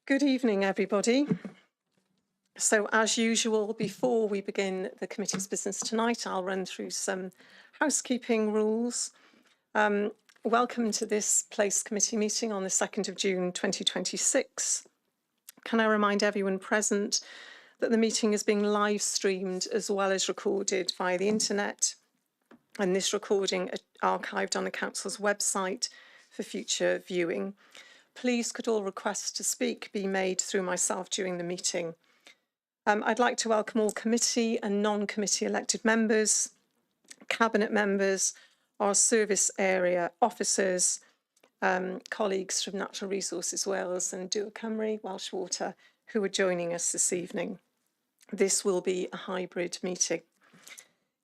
Good evening, everybody. So, as usual, before we begin the committee's business tonight, I'll run through some housekeeping rules. Welcome to this Place Committee meeting on the 2nd of June 2026. Can I remind everyone present that the meeting is being live streamed as well as recorded via the internet, and this recording is archived on the Council's website for future viewing. Please could all requests to speak be made through myself during the meeting. I'd like to welcome all committee and non-committee elected members, cabinet members, our service area officers, colleagues from Natural Resources Wales and Dŵr Cymru, Welsh Water, who are joining us this evening. This will be a hybrid meeting.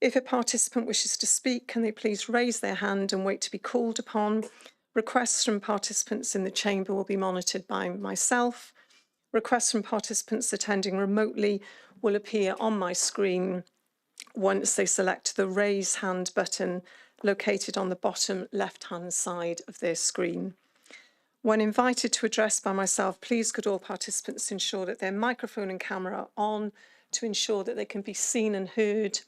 If a participant wishes to speak, can they please raise their hand and wait to be called upon? Requests from participants in the chamber will be monitored by myself. Requests from participants attending remotely will appear on my screen once they select the raise hand button located on the bottom left-hand side of their screen. When invited to address by myself, please could all participants ensure that their microphone and camera are on to ensure that they can be seen and heard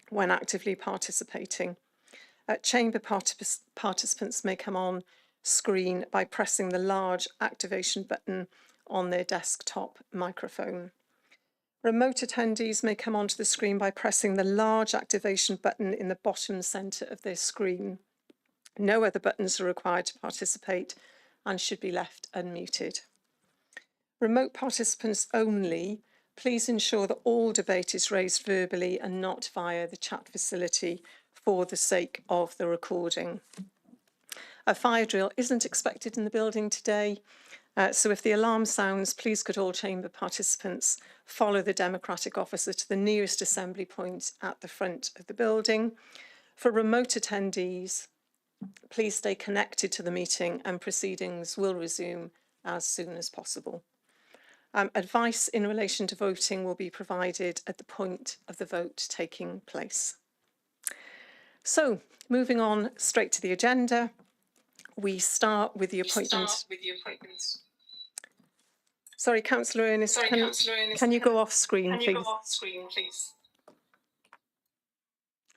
when actively participating. Chamber participants may come on screen by pressing the large activation button on their desktop microphone. Remote attendees may come onto the screen by pressing the large activation button in the bottom centre of their screen. No other buttons are required to participate and should be left unmuted. Remote participants only, please ensure that all debate is raised verbally and not via the chat facility for the sake of the recording. A fire drill isn't expected in the building today. So if the alarm sounds, please could all chamber participants follow the democratic officer to the nearest assembly point at the front of the building. For remote attendees, please stay connected to the meeting and proceedings will resume as soon as possible. Advice in relation to voting will be provided at the point of the vote taking place. So, moving on straight to the agenda. We start with the appointment. Sorry, Councillor Ernest, can you go off screen, please?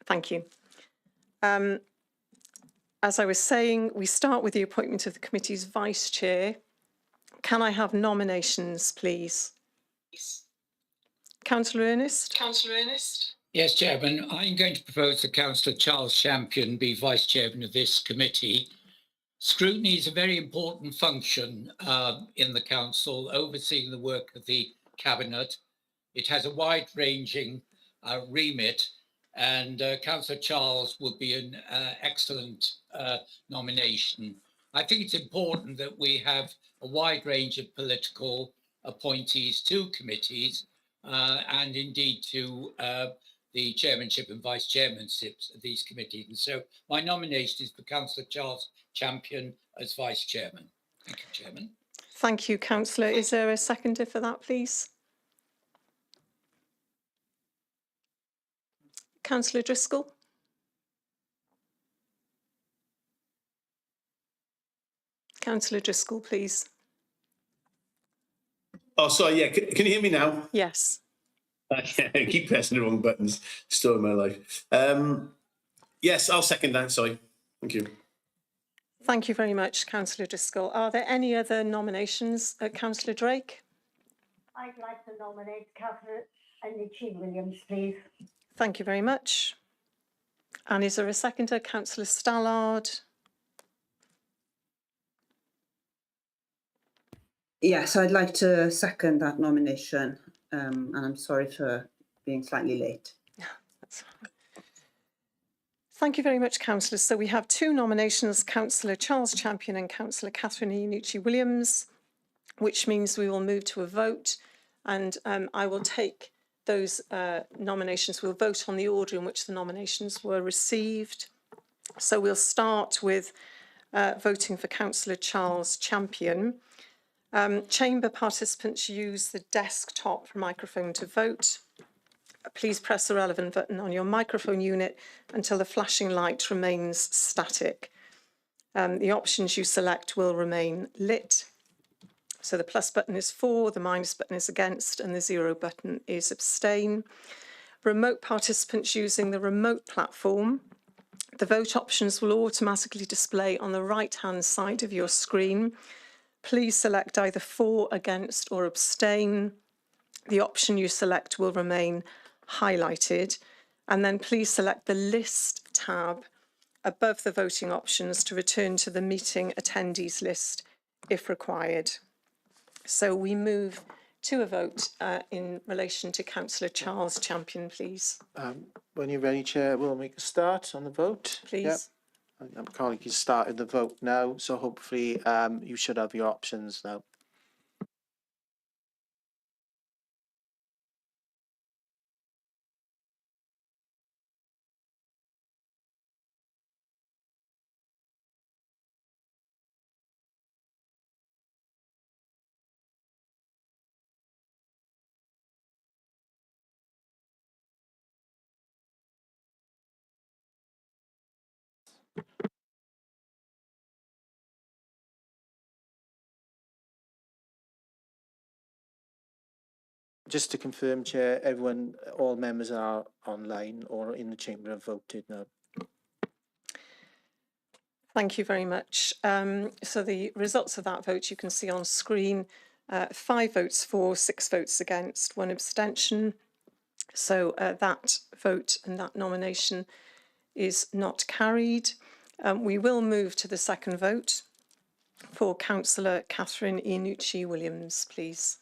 Thank you. As I was saying, we start with the appointment of the committee's vice chair. Can I have nominations, please? Councillor Ernest? Yes, Chairman. I'm going to propose that Councillor Charles Champion be vice chairman of this committee. Scrutiny is a very important function in the council, overseeing the work of the cabinet. It has a wide-ranging remit, and Councillor Charles would be an excellent nomination. I think it's important that we have a wide range of political appointees to committees and indeed to the chairmanship and vice chairmanships of these committees. And so my nomination is for Councillor Charles Champion as vice chairman. Thank you, Chairman. Thank you, Councillor. Is there a seconder for that, please? Councillor Driscoll? Councillor Driscoll, please. Oh, sorry, yeah. Can you hear me now? Yes. I keep pressing the wrong buttons. Story of my life. Yes, I'll second that. Sorry. Thank you. Thank you very much, Councillor Driscoll. Are there any other nominations? Councillor Drake? I'd like to nominate Catherine Williams, please. Thank you very much. And is there a seconder? Councillor Stallard? Yes, I'd like to second that nomination, and I'm sorry for being slightly late. That's fine. Thank you very much, councillors. So we have two nominations, Councillor Charles Champion and Councillor Catherine Williams, which means we will move to a vote, and I will take those nominations. We'll vote on the order in which the nominations were received. So we'll start with voting for Councillor Charles Champion. Chamber participants use the desktop microphone to vote. please press the relevant button on your microphone unit until the flashing light remains static. The options you select will remain lit. So the plus button is for, the minus button is against, and the 0 button is abstain. Remote participants using the remote platform, the vote options will automatically display on the right-hand side of your screen. Please select either for, against, or abstain. The option you select will remain highlighted. And then please select the list tab above the voting options to return to the meeting attendees list if required. So we move to a vote in relation to Councillor Charles Champion, please. When you're ready, Chair, we'll make a start on the vote. Please. Yep. I'm calling you started the vote now, so hopefully you should have your options now. Just to confirm, Chair, everyone, all members are online or in the chamber have voted now. Thank you very much. So the results of that vote you can see on screen. 5 votes for, 6 votes against, 1 abstention. So that vote and that nomination is not carried. We will move to the second vote for Councillor Catherine Iannucci-Williams, please.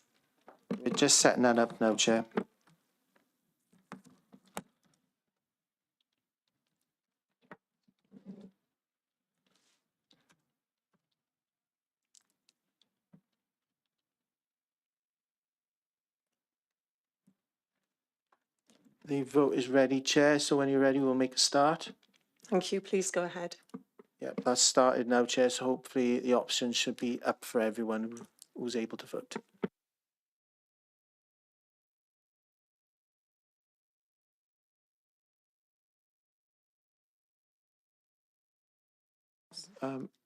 We're just setting that up now, Chair. The vote is ready, Chair, so when you're ready, we'll make a start. Thank you. Please go ahead. Yep, that's started now, Chair, so hopefully the options should be up for everyone who's able to vote.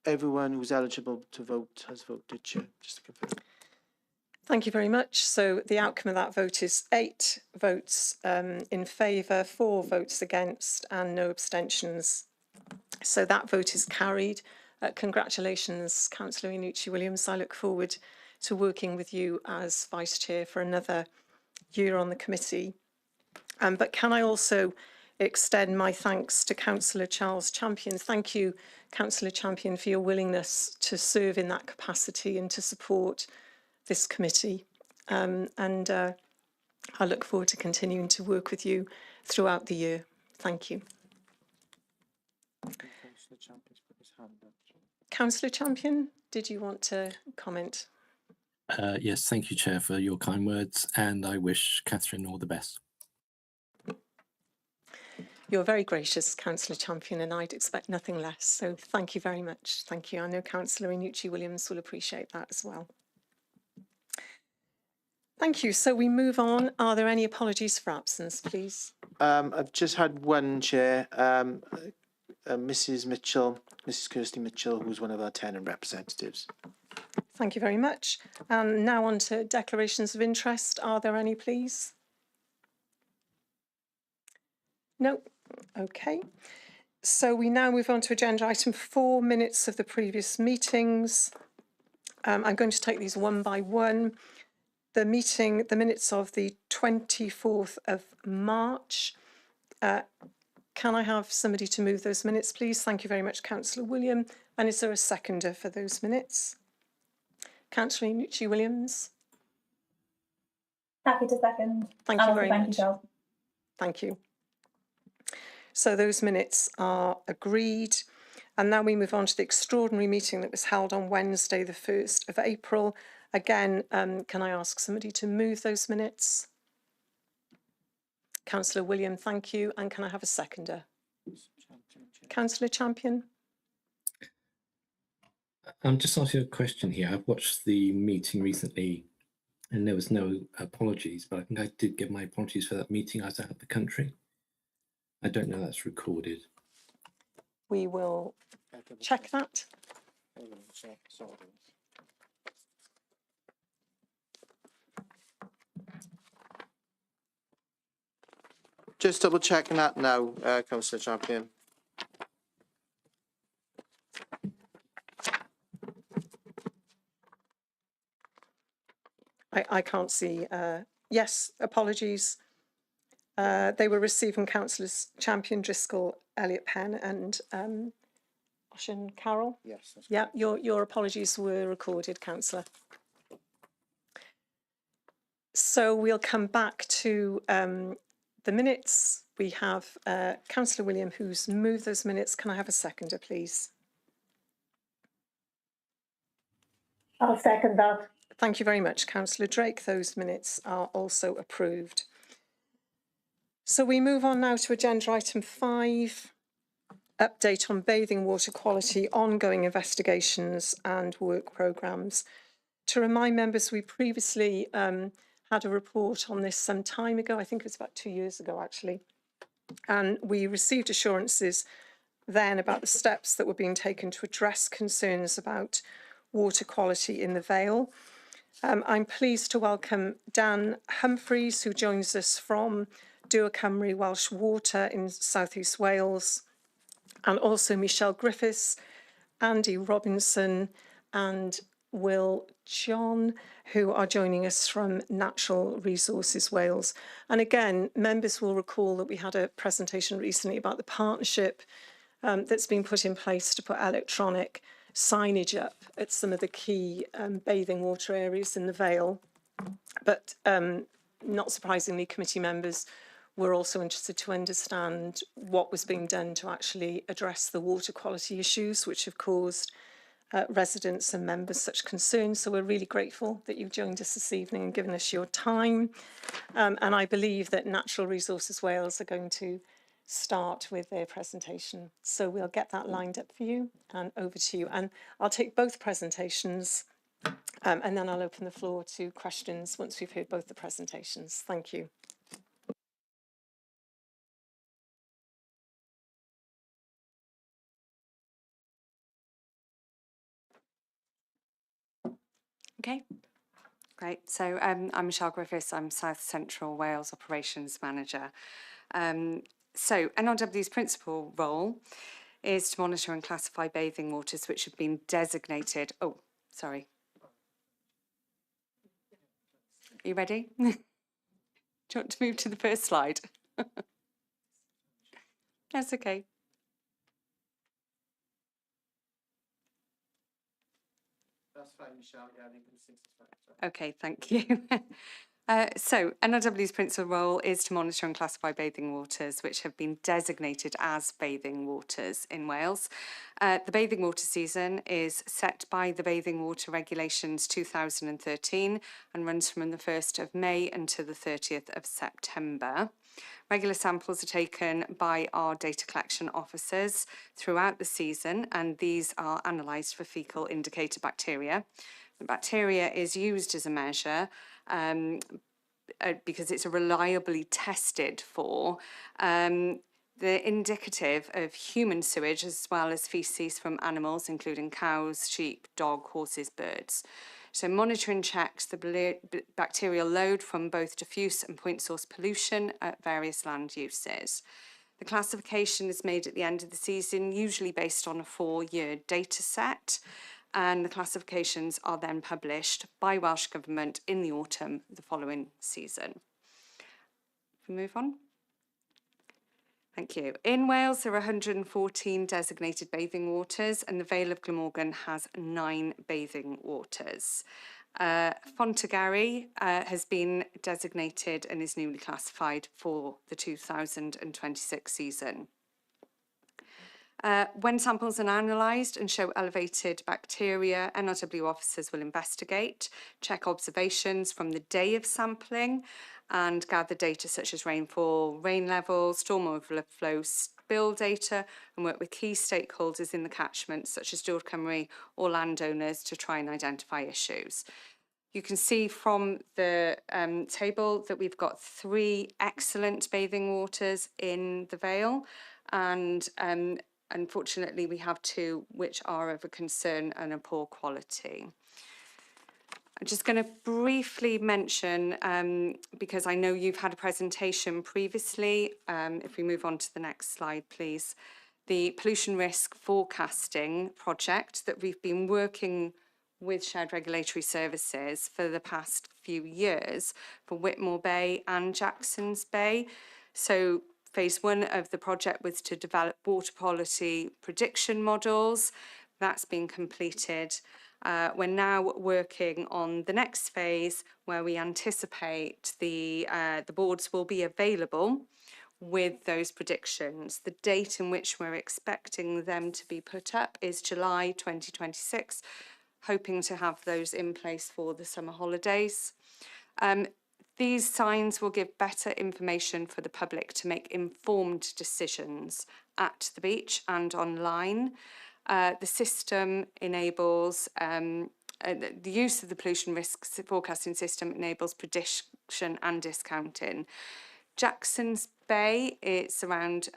Everyone who's eligible to vote has voted, Chair, just to confirm. Thank you very much. So the outcome of that vote is 8 votes in favour, 4 votes against, and no abstentions. So that vote is carried. Congratulations, Councillor Iannucci-Williams. I look forward to working with you as Vice Chair for another year on the committee. But can I also extend my thanks to Councillor Charles Champion. Thank you, Councillor Champion, for your willingness to serve in that capacity and to support this committee. I look forward to continuing to work with you throughout the year. Thank you. Councillor Champion, did you want to comment? Yes, thank you, Chair, for your kind words, and I wish Catherine all the best. You're very gracious, Councillor Champion, and I'd expect nothing less. So thank you very much. Thank you. I know Councillor Iannucci-Williams will appreciate that as well. Thank you. So we move on. Are there any apologies for absence, please? I've just had one, Chair. Mrs. Mitchell, Mrs. Kirsty Mitchell, who's one of our tenant representatives. Thank you very much. And now on to declarations of interest. Are there any, please? No. Okay. So we now move on to agenda item 4, minutes of the previous meetings. I'm going to take these one by one. The minutes of the 24th of March. Can I have somebody to move those minutes, please? Thank you very much, Councillor William. And is there a seconder for those minutes? Councillor Iannucci-Williams. Happy to second. Thank you very much. You, Thank you. So those minutes are agreed. And now we move on to the extraordinary meeting that was held on Wednesday, the 1st of April. Again, can I ask somebody to move those minutes? Councillor William, thank you. And can I have a seconder? Councillor Champion. I'm just asking a question here. I've watched the meeting recently and there was no apologies, but I think I did give my apologies for that meeting. I was out of the country. I don't know that's recorded. We will check that. Just double checking that now, Councillor Champion. I can't see. Yes, apologies. They were received from Councillors Champion, Driscoll, Elliott Penn and Ocean Carroll. Yes. That's Yeah, your apologies were recorded, Councillor. So we'll come back to the minutes. We have Councillor William who's moved those minutes. Can I have a seconder, please? I'll second that. Thank you very much, Councillor Drake. Those minutes are also approved. So we move on now to agenda item 5, update on bathing water quality, ongoing investigations and work programmes. To remind members, we previously had a report on this some time ago. I think it was about 2 years ago, actually. And we received assurances then about the steps that were being taken to address concerns about water quality in the Vale. I'm pleased to welcome Dan Humphreys, who joins us from Dŵr Cymru Welsh Water in South East Wales, and also Michelle Griffiths, Andy Robinson and Will John, who are joining us from Natural Resources Wales. And again, members will recall that we had a presentation recently about the partnership that's been put in place to put electronic signage up at some of the key bathing water areas in the Vale. But not surprisingly, committee members were also interested to understand what was being done to actually address the water quality issues which have caused residents and members such concerns. So we're really grateful that you've joined us this evening and given us your time. And I believe that Natural Resources Wales are going to start with their presentation. So we'll get that lined up for you and over to you. And I'll take both presentations and then I'll open the floor to questions once we've heard both the presentations. Thank you. Okay, great. So I'm Michelle Griffiths. I'm South Central Wales Operations Manager. So NRW's principal role is to monitor and classify bathing waters which have been designated. Oh, sorry. Are you ready? Do you want to move to the first slide? That's okay. That's fine, Michelle. Yeah, I think it's 6 is fine. Okay, thank you. So NRW's principal role is to monitor and classify bathing waters which have been designated as bathing waters in Wales. The bathing water season is set by the Bathing Water Regulations 2013 and runs from the 1st of May until the 30th of September. Regular samples are taken by our data collection officers throughout the season, and these are analysed for fecal indicator bacteria. The bacteria is used as a measure because it's reliably tested for the indicative of human sewage as well as faeces from animals, including cows, sheep, dog, horses, birds. So monitoring checks the bacterial load from both diffuse and point source pollution at various land uses. The classification is made at the end of the season, usually based on a 4-year data set, and the classifications are then published by Welsh Government in the autumn the following season. If we move on. Thank you. In Wales, there are 114 designated bathing waters, and the Vale of Glamorgan has 9 bathing waters. Fontagary has been designated and is newly classified for the 2026 season. When samples are analysed and show elevated bacteria, NRW officers will investigate, check observations from the day of sampling, and gather data such as rainfall, rain levels, storm overflow, spill data, and work with key stakeholders in the catchment, such as Dŵr Cymru or landowners, to try and identify issues. You can see from the table that we've got 3 excellent bathing waters in the Vale, and unfortunately we have 2 which are of a concern and a poor quality. I'm just going to briefly mention, because I know you've had a presentation previously, if we move on to the next slide, please, the pollution risk forecasting project that we've been working with Shared Regulatory Services for the past few years for Whitmore Bay and Jackson's Bay. So phase 1 of the project was to develop water quality prediction models. That's been completed. We're now working on the next phase where we anticipate the boards will be available with those predictions. The date in which we're expecting them to be put up is July 2026, hoping to have those in place for the summer holidays. These signs will give better information for the public to make informed decisions at the beach and online. The system enables, the use of the pollution risks forecasting system enables prediction and discounting. Jackson's Bay, it's around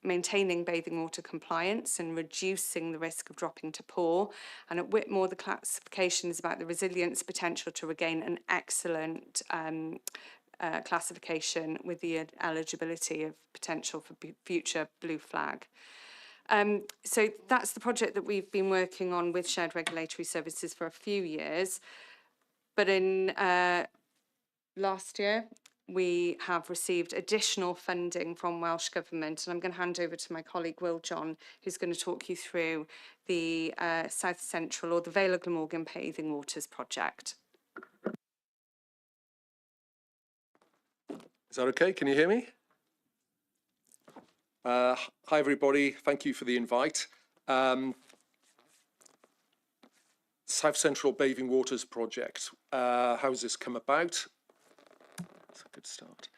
maintaining bathing water compliance and reducing the risk of dropping to poor. And at Whitmore, the classification is about the resilience potential to regain an excellent classification with the eligibility of potential for future blue flag. So that's the project that we've been working on with Shared Regulatory Services for a few years. But in last year, we have received additional funding from Welsh Government, and I'm going to hand over to my colleague Will John, who's going to talk you through the South Central or the Vale of Glamorgan Bathing Waters project. Is that okay? Can you hear me? Hi everybody, thank you for the invite. South Central Bathing Waters project. How has this come about? That's a good start.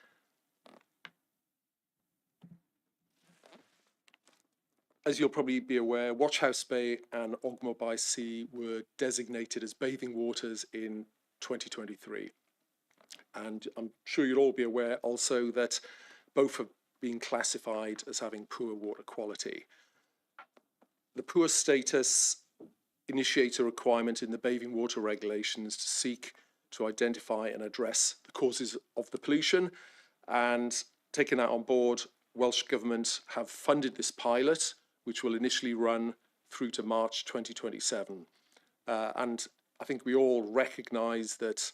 As you'll probably be aware, Watch House Bay and Ogmore by Sea were designated as bathing waters in 2023. And I'm sure you'll all be aware also that both have been classified as having poor water quality. The poor status initiates a requirement in the bathing water regulations to seek to identify and address the causes of the pollution, and taking that on board, Welsh Government have funded this pilot, which will initially run through to March 2027. And I think we all recognise that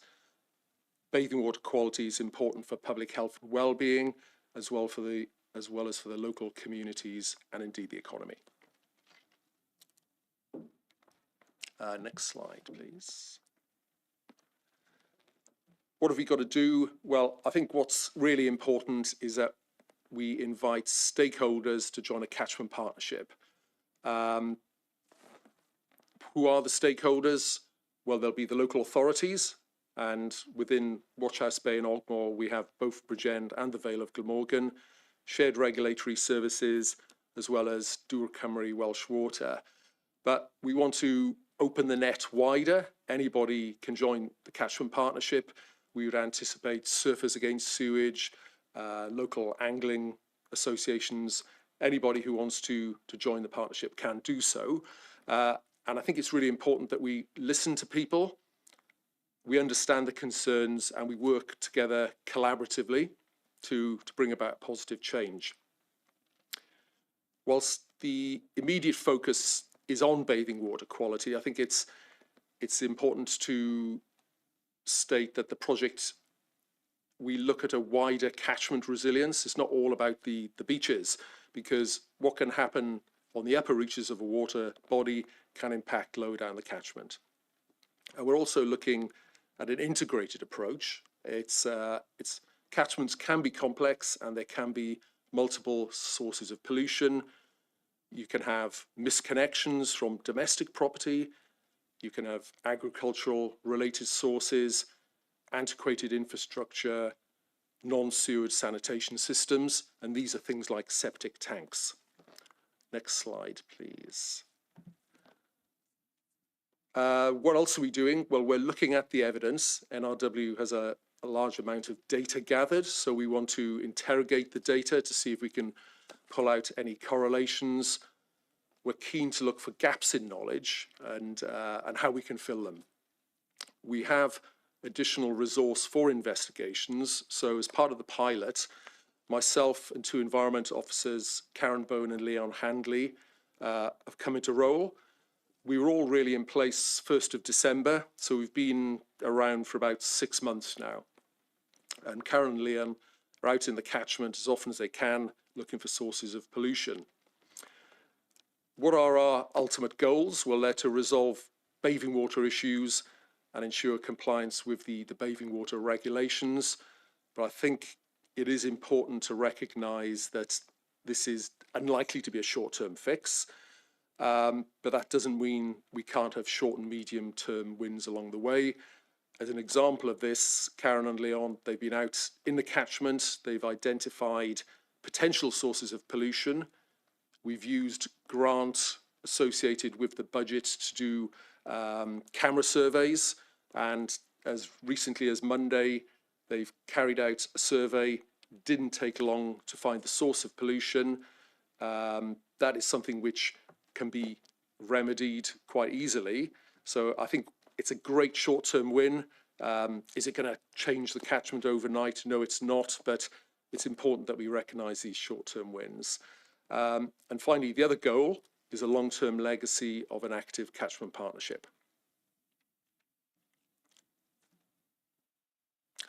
bathing water quality is important for public health and well-being, as well as for the local communities and indeed the economy. Next slide, please. What have we got to do? Well, I think what's really important is that we invite stakeholders to join a catchment partnership. Who are the stakeholders? Well, there'll be the local authorities, and within Watch House Bay and Ogmore, we have both Bridgend and the Vale of Glamorgan, Shared Regulatory Services, as well as Dŵr Cymru Welsh Water. But we want to open the net wider. Anybody can join the catchment partnership. We would anticipate Surfers Against Sewage, local angling associations. Anybody who wants to join the partnership can do so. And I think it's really important that we listen to people, we understand the concerns, and we work together collaboratively to bring about positive change. Whilst the immediate focus is on bathing water quality, I think it's important to state that the project, we look at a wider catchment resilience. It's not all about the beaches, because what can happen on the upper reaches of a water body can impact lower down the catchment. And we're also looking at an integrated approach. Catchments can be complex, and there can be multiple sources of pollution. You can have misconnections from domestic property. You can have agricultural related sources, antiquated infrastructure, non-sewage sanitation systems, and these are things like septic tanks. Next slide, please. What else are we doing? Well, we're looking at the evidence. NRW has a large amount of data gathered, so we want to interrogate the data to see if we can pull out any correlations. We're keen to look for gaps in knowledge and how we can fill them. We have additional resource for investigations. So as part of the pilot, myself and 2 environment officers, Karen Bone and Leon Handley, have come into role. We were all really in place 1st of December, so we've been around for about 6 months now. And Karen and Leon are out in the catchment as often as they can, looking for sources of pollution. What are our ultimate goals? Well, they're to resolve bathing water issues and ensure compliance with the bathing water regulations. But I think it is important to recognise that this is unlikely to be a short-term fix. But that doesn't mean we can't have short and medium-term wins along the way. As an example of this, Karen and Leon, they've been out in the catchment. They've identified potential sources of pollution. We've used grants associated with the budget to do camera surveys. And as recently as Monday, they've carried out a survey. Didn't take long to find the source of pollution. That is something which can be remedied quite easily. So I think it's a great short-term win. Is it going to change the catchment overnight? No, it's not, but it's important that we recognise these short-term wins. And finally, the other goal is a long-term legacy of an active catchment partnership.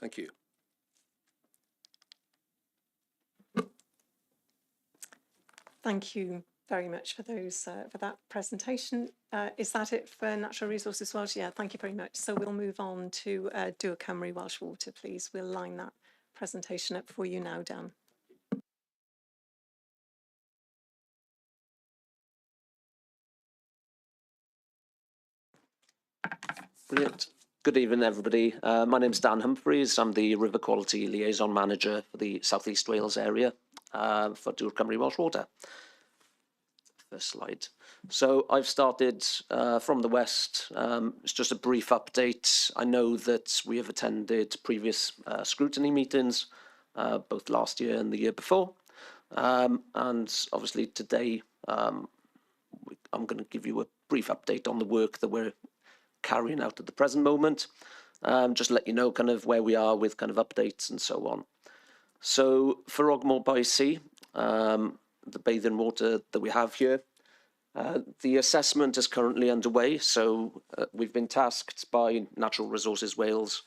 Thank you. Thank you very much for those for that presentation. Is that it for Natural Resources Welsh? Yeah, thank you very much. So we'll move on to Do Cymru Welsh Water, please. We'll line that presentation up for you now, Dan. Brilliant. Good evening, everybody. My name's Dan Humphreys. I'm the River Quality Liaison Manager for the South East Wales area for Do Cymru Welsh Water. First slide. So I've started from the west. It's just a brief update. I know that we have attended previous scrutiny meetings, both last year and the year before. And obviously today, I'm going to give you a brief update on the work that we're carrying out at the present moment. Just let you know kind of where we are with kind of updates and so on. So for Ogmore by Sea, the bathing water that we have here, the assessment is currently underway. So we've been tasked by Natural Resources Wales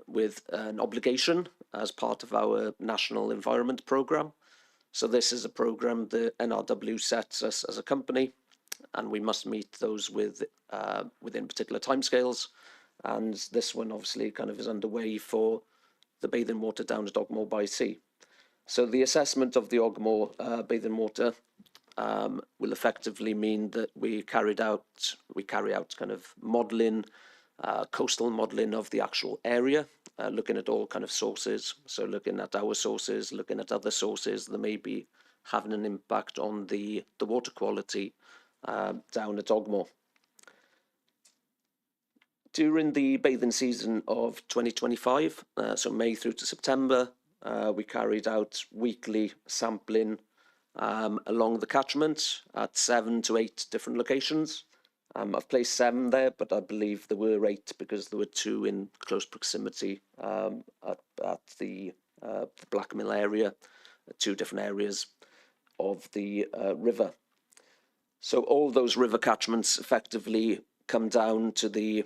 with an obligation as part of our National Environment Programme. So this is a programme that NRW sets us as a company, and we must meet those with within particular timescales. And this one obviously kind of is underway for the bathing water down at Ogmore by Sea. So the assessment of the Ogmore bathing water will effectively mean that we carry out kind of modelling, coastal modelling of the actual area, looking at all kind of sources. So looking at our sources, looking at other sources that may be having an impact on the water quality down at Ogmore. During the bathing season of 2025, so May through to September, we carried out weekly sampling along the catchment at 7 to 8 different locations. I've placed 7 there, but I believe there were 8 because there were 2 in close proximity at the Black Mill area, 2 different areas of the river. So all those river catchments effectively come down to the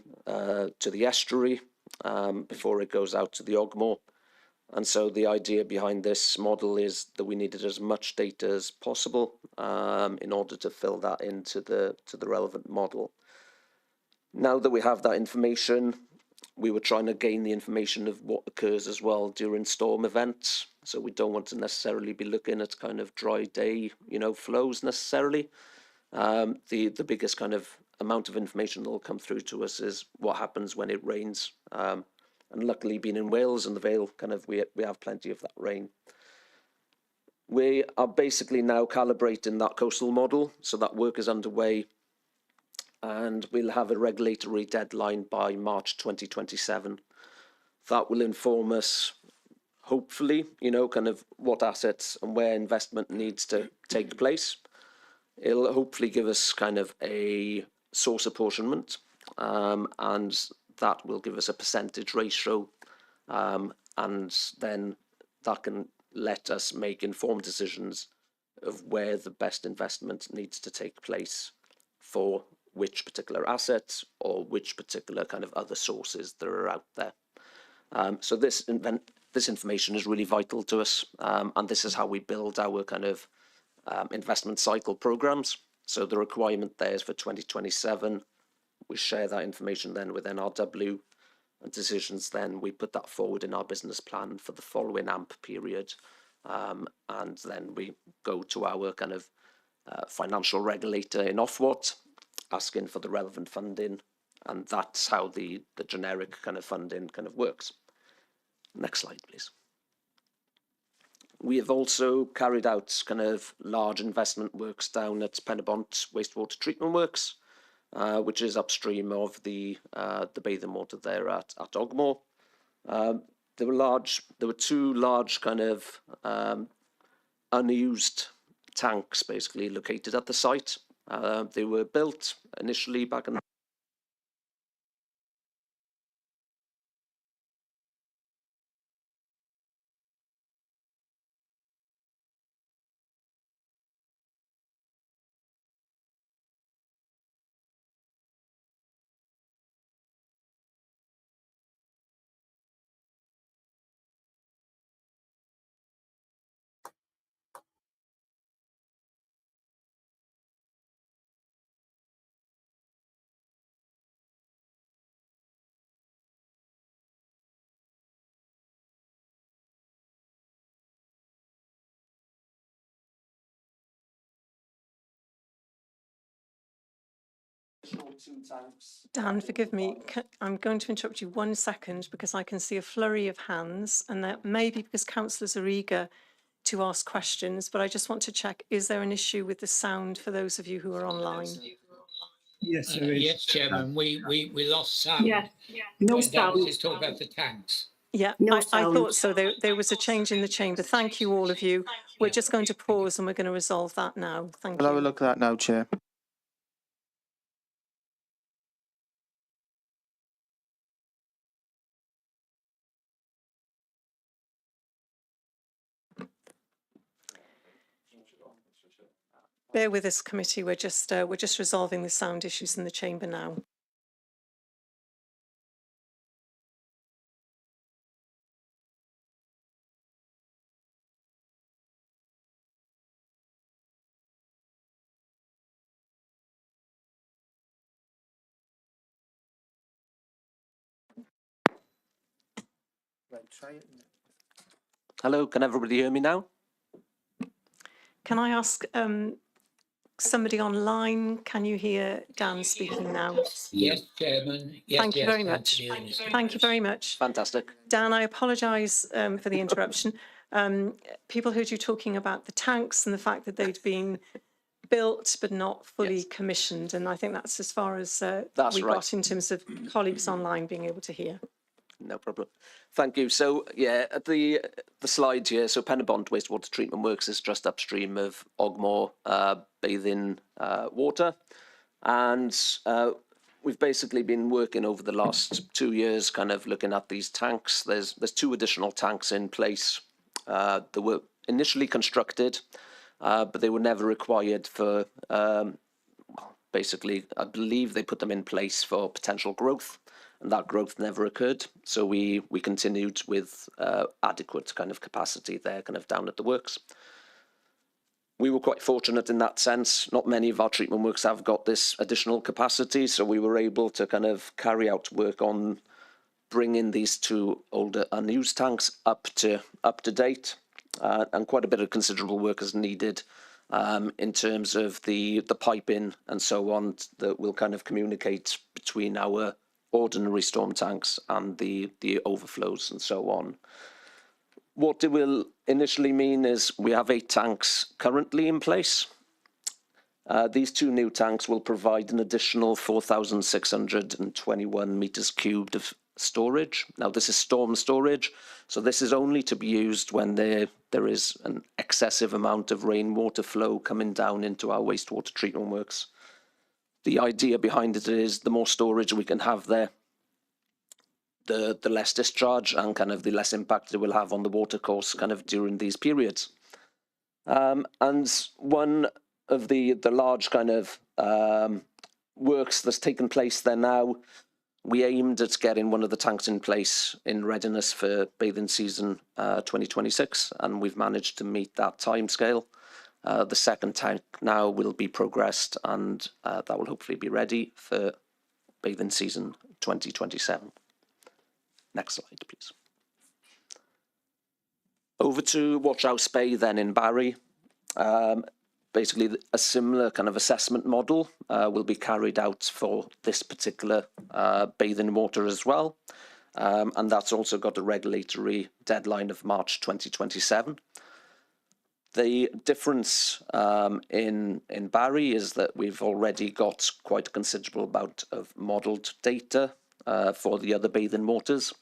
estuary before it goes out to the Ogmore. And so the idea behind this model is that we needed as much data as possible in order to fill that into the relevant model. Now that we have that information, we were trying to gain the information of what occurs as well during storm events. So we don't want to necessarily be looking at kind of dry day, flows necessarily. The biggest kind of amount of information that will come through to us is what happens when it rains. And luckily, being in Wales and the Vale, we have plenty of that rain. We are basically now calibrating that coastal model, so that work is underway. and we'll have a regulatory deadline by March 2027. That will inform us, hopefully, kind of what assets and where investment needs to take place. It'll hopefully give us kind of a source apportionment, and that will give us a percentage ratio, and then that can let us make informed decisions of where the best investment needs to take place for which particular assets or which particular kind of other sources that are out there. So this information is really vital to us, and this is how we build our kind of investment cycle programs. So the requirement there is for 2027. We share that information then with NRW, and decisions then we put that forward in our business plan for the following AMP period, and then we go to our kind of financial regulator in Ofwat, asking for the relevant funding, and that's how the generic kind of funding kind of works. Next slide, please. We have also carried out kind of large investment works down at Penybont Wastewater Treatment Works, which is upstream of the bathing water there at Ogmore. There were two large kind of unused tanks basically located at the site. They were built initially back in Dan, forgive me, I'm going to interrupt you 1 second because I can see a flurry of hands, and that may be because councillors are eager to ask questions, but I just want to check, is there an issue with the sound for those of you who are online? Yes, there is. Yes, Chairman, we lost sound. Yes, no when Dan sound. was talking about the tanks. Yeah, No I sound. thought so. There was a change in the chamber. Thank you, all of you. We're just going to pause and we're going to resolve that now. Thank I'll have a you. look at that now, Chair. Bear with us, committee. We're just resolving the sound issues in the chamber now. Right, try it. Hello, can everybody hear me now? Can I ask somebody online, can you hear Dan speaking now? Yes, Chairman. Yes, Thank you very much. Thank you very much. Fantastic. Dan, I apologise for the interruption. People heard you talking about the tanks and the fact that they'd been built but not fully commissioned, and I think that's as far as we got in terms of colleagues online being able to hear. No problem. Thank you. So, yeah, at the slide here, so Penybont Wastewater Treatment Works is just upstream of Ogmore bathing water. And we've basically been working over the last 2 years kind of looking at these tanks. There's 2 additional tanks in place. They were initially constructed, but they were never required for, basically, I believe they put them in place for potential growth. And that growth never occurred. So we continued with adequate kind of capacity there, kind of down at the works. We were quite fortunate in that sense. Not many of our treatment works have got this additional capacity, so we were able to kind of carry out work on bringing these 2 older unused tanks up to date, and quite a bit of considerable work is needed in terms of the piping and so on that will kind of communicate between our ordinary storm tanks and the overflows and so on. What it will initially mean is we have 8 tanks currently in place. These two new tanks will provide an additional 4,621 metres cubed of storage. Now, this is storm storage, so this is only to be used when there is an excessive amount of rainwater flow coming down into our wastewater treatment works. The idea behind it is the more storage we can have there, the less discharge and kind of the less impact it will have on the water course kind of during these periods. And one of the large kind of works that's taken place there now, we aimed at getting one of the tanks in place in readiness for bathing season 2026, and we've managed to meet that timescale. The second tank now will be progressed, and that will hopefully be ready for bathing season 2027. Next slide, please. Over to Watchhouse Bay then in Barry. Basically, a similar kind of assessment model will be carried out for this particular bathing water as well. And that's also got a regulatory deadline of March 2027. The difference in Barry is that we've already got quite a considerable amount of modelled data for the other bathing waters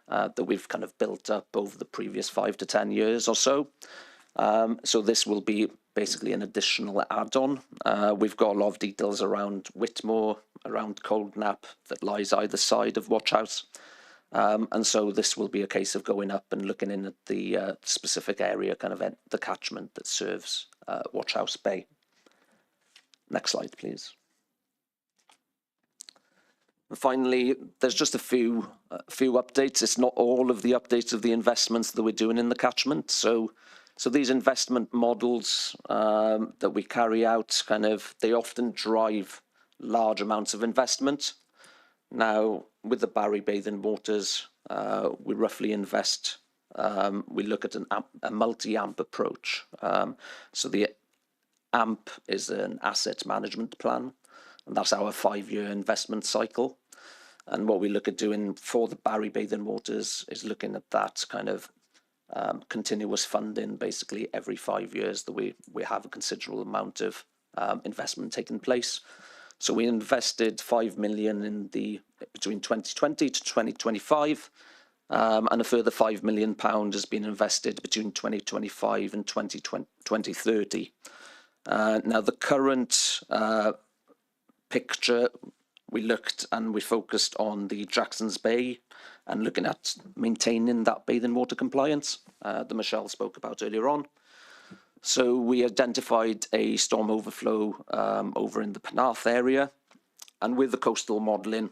that we've kind of built up over the previous 5 to 10 years or so. So this will be basically an additional add-on. We've got a lot of details around Whitmore, around Coldnap that lies either side of Watchhouse. And so this will be a case of going up and looking in at the specific area, kind of the catchment that serves Watchhouse Bay. Next slide, please. And finally, there's just a few updates. It's not all of the updates of the investments that we're doing in the catchment. So these investment models that we carry out, they often drive large amounts of investment. Now, with the Barry Bathing Waters, we roughly invest, we look at a multi-AMP approach. So the AMP is an asset management plan, and that's our 5-year investment cycle. And what we look at doing for the Barry Bathing Waters is looking at that kind of continuous funding, basically every 5 years that we have a considerable amount of investment taking place. So we invested 5 million in between 2020 to 2025, and a further £5 million has been invested between 2025 and 2030. Now the current picture, we looked and we focused on the Jackson's Bay and looking at maintaining that bathing water compliance that Michelle spoke about earlier on. So we identified a storm overflow over in the Penarth area, and with the coastal modelling,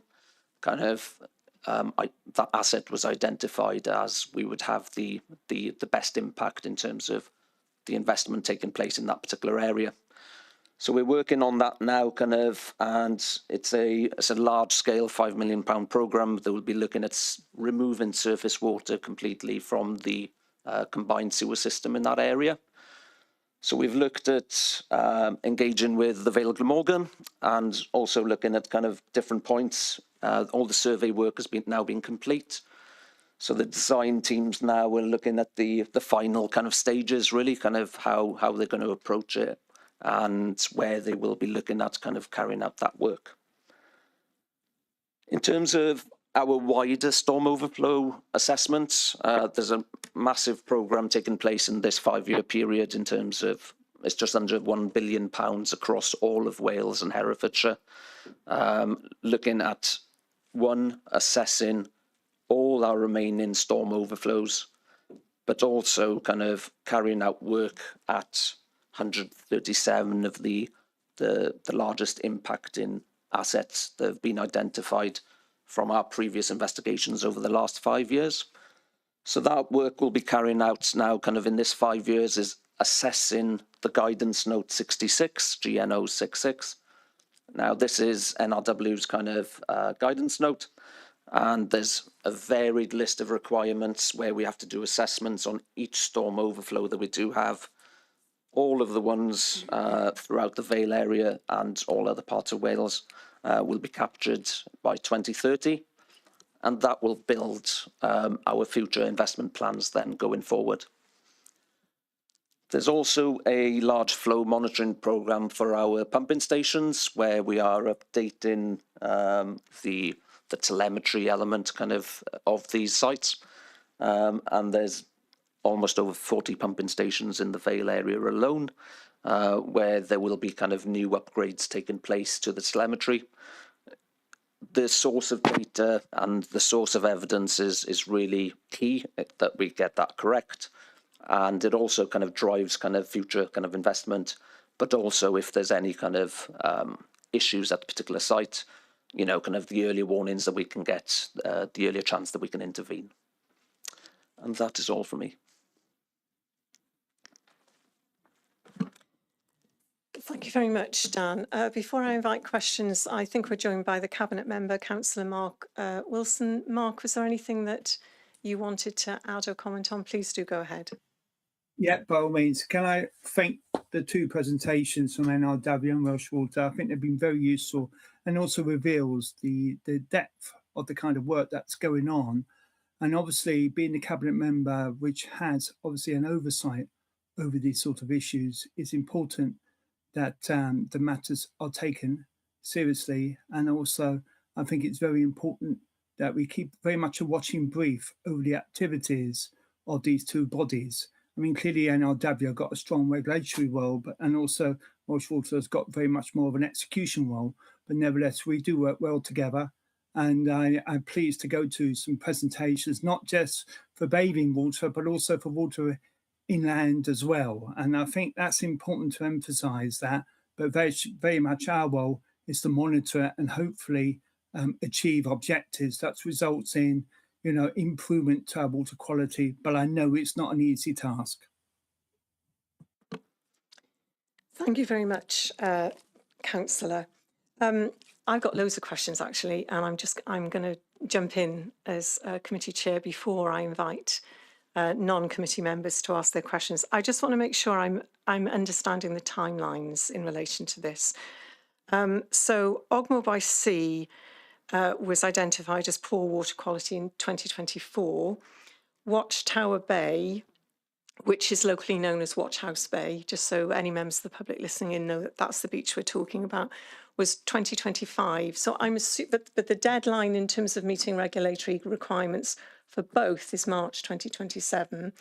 that asset was identified as we would have the best impact in terms of the investment taking place in that particular area. So we're working on that now, and it's a large-scale £5 million programme that will be looking at removing surface water completely from the combined sewer system in that area. So we've looked at engaging with the Vale of Glamorgan and also looking at kind of different points. All the survey work has now been complete. So the design teams now are looking at the final kind of stages, really, kind of how they're going to approach it and where they will be looking at kind of carrying out that work. In terms of our wider storm overflow assessments, there's a massive programme taking place in this 5-year period in terms of, it's just under £1 billion across all of Wales and Herefordshire, looking at, one, assessing all our remaining storm overflows, but also kind of carrying out work at 137 of the largest impacting assets that have been identified from our previous investigations over the last 5 years. So that work we'll be carrying out now kind of in this 5 years is assessing the guidance note 66, GNO 66. Now this is NRW's kind of guidance note, and there's a varied list of requirements where we have to do assessments on each storm overflow that we do have. All of the ones throughout the Vale area and all other parts of Wales will be captured by 2030, and that will build our future investment plans then going forward. There's also a large flow monitoring program for our pumping stations where we are updating the telemetry element of these sites. And there's almost over 40 pumping stations in the Vale area alone, where there will be new upgrades taking place to the telemetry. The source of data and the source of evidence is really key that we get that correct. And it also drives future investment, but also if there's any issues at the particular site, the earlier warnings that we can get, the earlier chance that we can intervene. And that is all for me. Thank you very much, Dan. Before I invite questions, I think we're joined by the Cabinet Member, Councillor Mark Wilson. Mark, was there anything that you wanted to add or comment on? Please do go ahead. Yeah, by all means. Can I thank the two presentations from NRW and Welsh Water? I think they've been very useful and also reveals the depth of the kind of work that's going on. And obviously, being the Cabinet Member, which has obviously an oversight over these sort of issues, it's important that the matters are taken seriously. And also, I think it's very important that we keep very much a watching brief over the activities of these two bodies. I mean, clearly NRW have got a strong regulatory role, and also Welsh Water has got very much more of an execution role. But nevertheless, we do work well together. And I'm pleased to go to some presentations, not just for bathing water, but also for water inland as well. And I think that's important to emphasise that. But very, very much our role is to monitor and hopefully achieve objectives that results in improvement to our water quality, but I know it's not an easy task. Thank you very much, Councillor. I've got loads of questions actually, and I'm going to jump in as committee chair before I invite non-committee members to ask their questions. I just want to make sure I'm understanding the timelines in relation to this. So Ogmore by Sea was identified as poor water quality in 2024. Watchtower Bay, which is locally known as Watchhouse Bay, just so any members of the public listening in know that that's the beach we're talking about, was 2025. So I'm assuming, but the deadline in terms of meeting regulatory requirements for both is March 2027.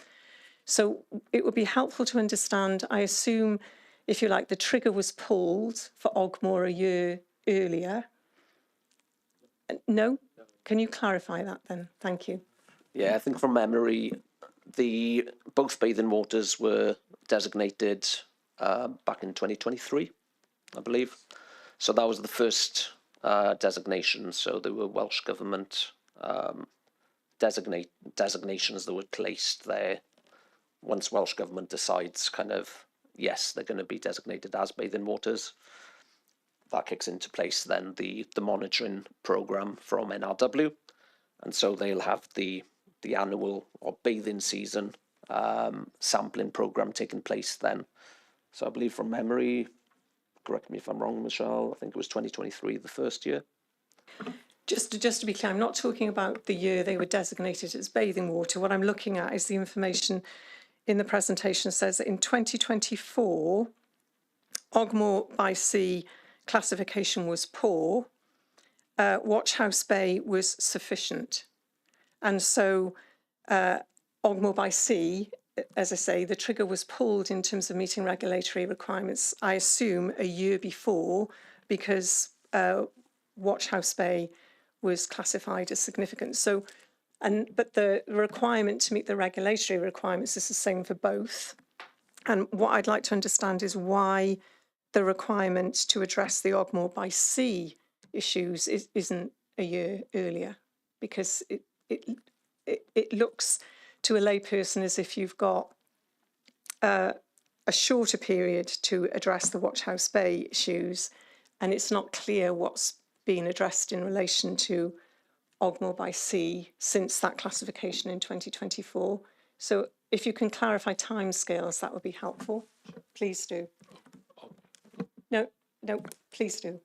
So it would be helpful to understand, I assume, if you like, the trigger was pulled for Ogmore a year earlier. No? Can you clarify that then? Thank you. Yeah, I think from memory, both bathing waters were designated back in 2023, I believe. So that was the first designation. So there were Welsh Government designations that were placed there. Once Welsh Government decides yes, they're going to be designated as bathing waters, that kicks into place then the monitoring programme from NRW. And so they'll have the annual or bathing season sampling programme taking place then. So I believe from memory, correct me if I'm wrong, Michelle, I think it was 2023, the first year. Just to be clear, I'm not talking about the year they were designated as bathing water. What I'm looking at is the information in the presentation says that in 2024, Ogmore by Sea classification was poor, Watchhouse Bay was sufficient. And so Ogmore by Sea, as I say, the trigger was pulled in terms of meeting regulatory requirements, I assume, a year before, because Watchhouse Bay was classified as significant. So, but the requirement to meet the regulatory requirements is the same for both. And what I'd like to understand is why the requirement to address the Ogmore by Sea issues isn't a year earlier, because it looks to a layperson as if you've got a shorter period to address the Watchhouse Bay issues, and it's not clear what's been addressed in relation to Ogmore by Sea since that classification in 2024. So if you can clarify timescales, that would be helpful. Please do. No, please do.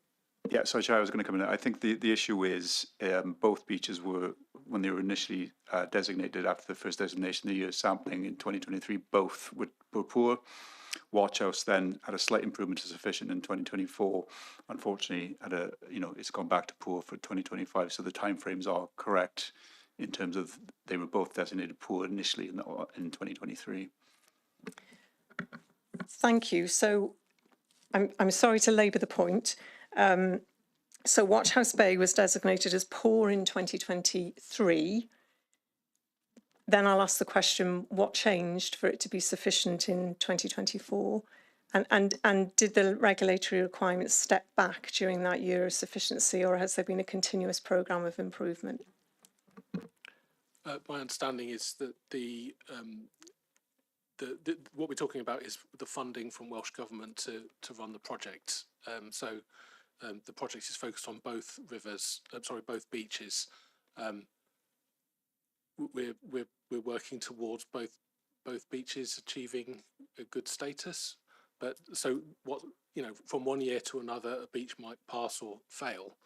Yeah, so Chair, I was going to come in. I think the issue is both beaches were when they were initially designated after the first designation, the year sampling in 2023, both were poor. Watch House then had a slight improvement to sufficient in 2024. Unfortunately, it's gone back to poor for 2025. So the timeframes are correct in terms of they were both designated poor initially in 2023. Thank you. So I'm sorry to labour the point. So Watch House Bay was designated as poor in 2023. Then I'll ask the question, what changed for it to be sufficient in 2024? And did the regulatory requirements step back during that year of sufficiency, or has there been a continuous programme of improvement? My understanding is that what we're talking about is the funding from Welsh Government to run the project. The project is focused on both rivers, both beaches. We're working towards both beaches achieving a good status. But so what, from one year to another, a beach might pass or fail.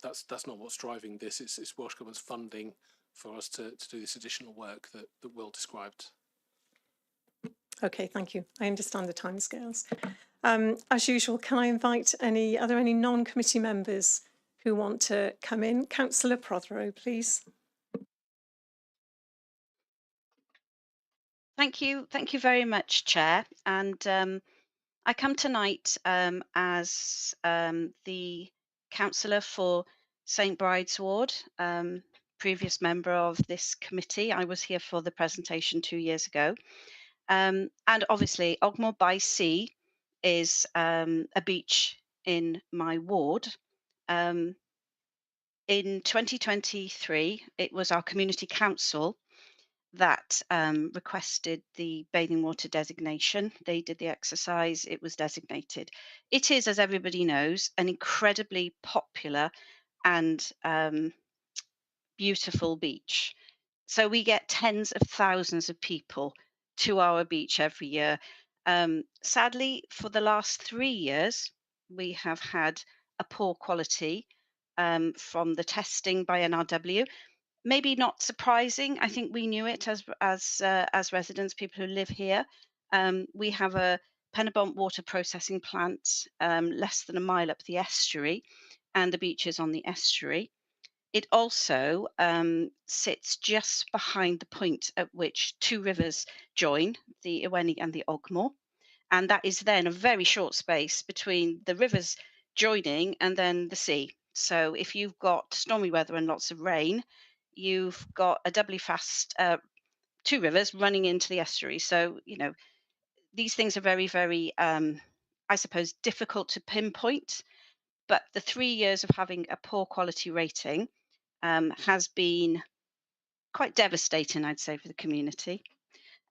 That's not what's driving this. It's Welsh Government's funding for us to do this additional work that Will described. Okay, thank you. I understand the timescales. As usual, can I invite are there any non-committee members who want to come in? Councillor Prothero, please. Thank you very much, Chair. And I come tonight as the councillor for St Bride's Ward, previous member of this committee. I was here for the presentation 2 years ago. And obviously, Ogmore by Sea is a beach in my ward. In 2023, it was our community council that requested the bathing water designation. They did the exercise, it was designated. It is, as everybody knows, an incredibly popular and beautiful beach. So we get tens of thousands of people to our beach every year. Sadly, for the last 3 years, we have had a poor quality from the testing by NRW. Maybe not surprising. I think we knew it as residents, people who live here. We have a Penabont water processing plant less than a mile up the estuary, and the beach is on the estuary. It also sits just behind the point at which two rivers join, the Iweni and the Ogmore. And that is then a very short space between the rivers joining and then the sea. So if you've got stormy weather and lots of rain, you've got a doubly fast two rivers running into the estuary. So, these things are very, very, I suppose, difficult to pinpoint. But the 3 years of having a poor quality rating has been quite devastating, I'd say, for the community.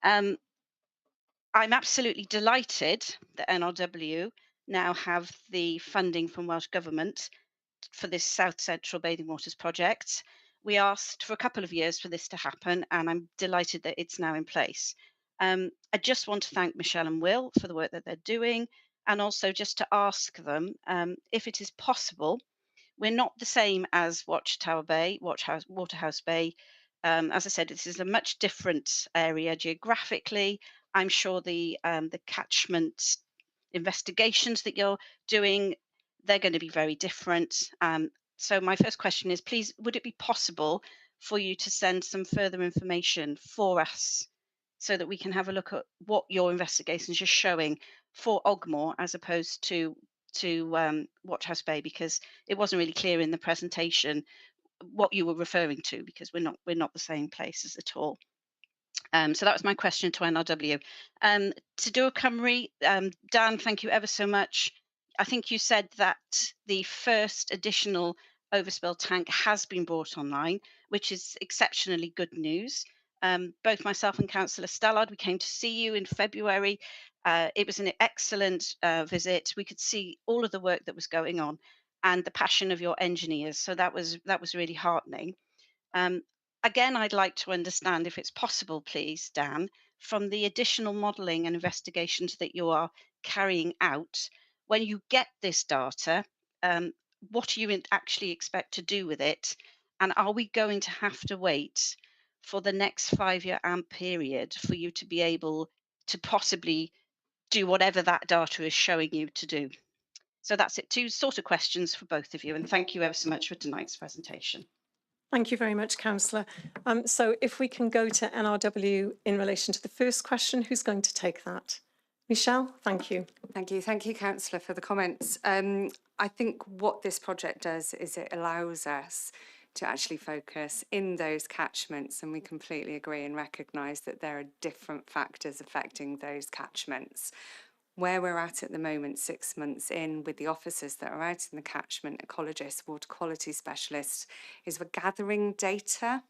I'm absolutely delighted that NRW now have the funding from Welsh Government for this South Central Bathing Waters project. We asked for a couple of years for this to happen, and I'm delighted that it's now in place. I just want to thank Michelle and Will for the work that they're doing, and also just to ask them if it is possible. We're not the same as Waterhouse Bay. As I said, this is a much different area geographically. I'm sure the catchment investigations that you're doing, they're going to be very different. So my first question is, please, would it be possible for you to send some further information for us so that we can have a look at what your investigations are showing for Ogmore as opposed to Waterhouse Bay, because it wasn't really clear in the presentation what you were referring to, because we're not the same places at all. So that was my question to NRW. To do a Cymru, Dan, thank you ever so much. I think you said that the first additional overspill tank has been brought online, which is exceptionally good news. Both myself and Councillor Stallard, we came to see you in February. It was an excellent visit. We could see all of the work that was going on and the passion of your engineers. So that was really heartening. Again, I'd like to understand, if it's possible, please, Dan, from the additional modelling and investigations that you are carrying out, when you get this data, what do you actually expect to do with it? And are we going to have to wait for the next 5-year AMP period for you to be able to possibly do whatever that data is showing you to do? So that's it, 2 sort of questions for both of you. And thank you ever so much for tonight's presentation. Thank you very much, Councillor. So if we can go to NRW in relation to the first question, who's going to take that? Michelle, thank you. Thank you, Councillor, for the comments. I think what this project does is it allows us to actually focus in those catchments, and we completely agree and recognise that there are different factors affecting those catchments. Where we're at the moment, 6 months in, with the officers that are out in the catchment, ecologists, water quality specialists, is we're gathering data.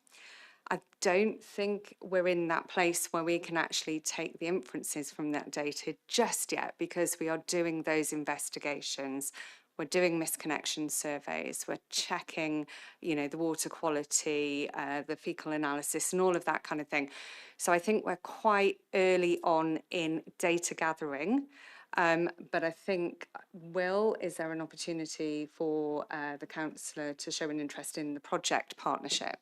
I don't think we're in that place where we can actually take the inferences from that data just yet, because we are doing those investigations. We're doing misconnection surveys. We're checking, the water quality, the fecal analysis and all of that kind of thing. So I think we're quite early on in data gathering. But I think, Will, is there an opportunity for the councillor to show an interest in the project partnership?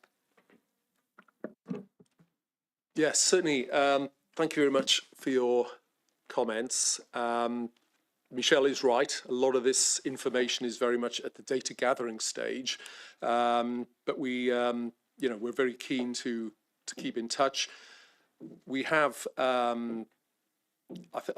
Yes, certainly. Thank you very much for your comments. Michelle is right. A lot of this information is very much at the data gathering stage, but we're very keen to keep in touch. We have, I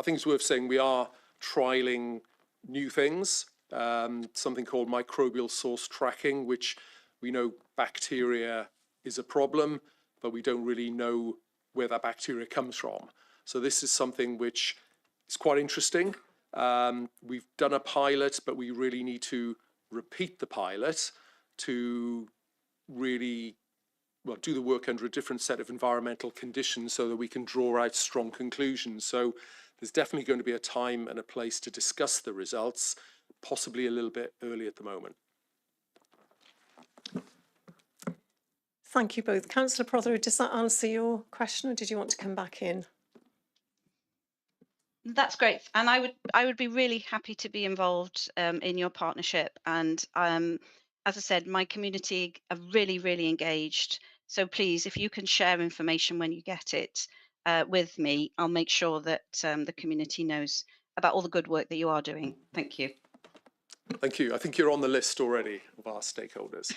think it's worth saying, we are trialling new things, something called microbial source tracking, which we know bacteria is a problem, but we don't really know where that bacteria comes from. So this is something which is quite interesting. We've done a pilot, but we really need to repeat the pilot to really, do the work under a different set of environmental conditions so that we can draw out strong conclusions. So there's definitely going to be a time and a place to discuss the results, possibly a little bit early at the moment. Thank you both. Councillor Prothero, does that answer your question, or did you want to come back in? That's great, and I would be really happy to be involved in your partnership. And as I said, my community are really engaged. So please, if you can share information when you get it with me, I'll make sure that the community knows about all the good work that you are doing. Thank you. Thank you. I think you're on the list already of our stakeholders.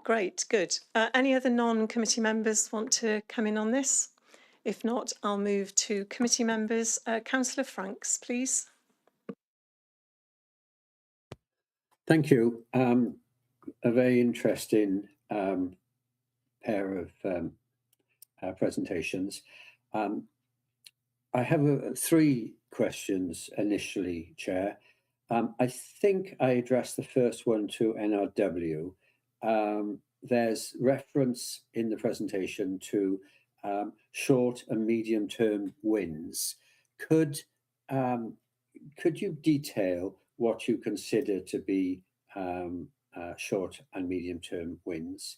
Great, good. Any other non-committee members want to come in on this? If not, I'll move to committee members. Councillor Franks, please. Thank you. A very interesting pair of presentations. I have 3 questions initially, Chair. I think I addressed the first one to NRW. There's reference in the presentation to short and medium term wins. Could you detail what you consider to be short and medium term wins?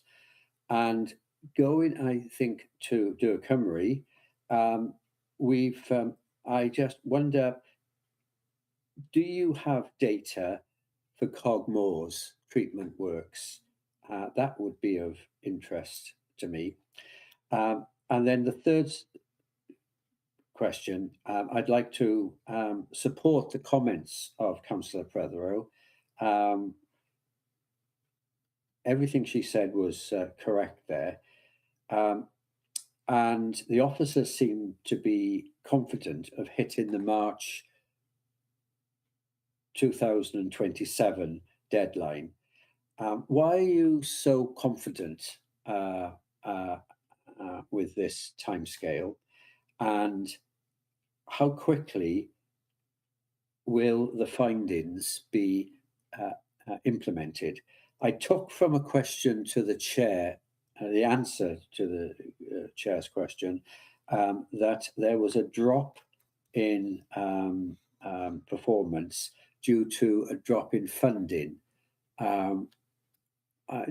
And going, I think, to Dŵr Cymru, I just wonder, do you have data for Cogmore's treatment works? That would be of interest to me. And then the third question, I'd like to support the comments of Councillor Prothero. Everything she said was correct there. And the officers seem to be confident of hitting the March 2027 deadline. Why are you so confident with this timescale, and how quickly will the findings be implemented? I took from a question to the chair, the answer to the chair's question, that there was a drop in performance due to a drop in funding.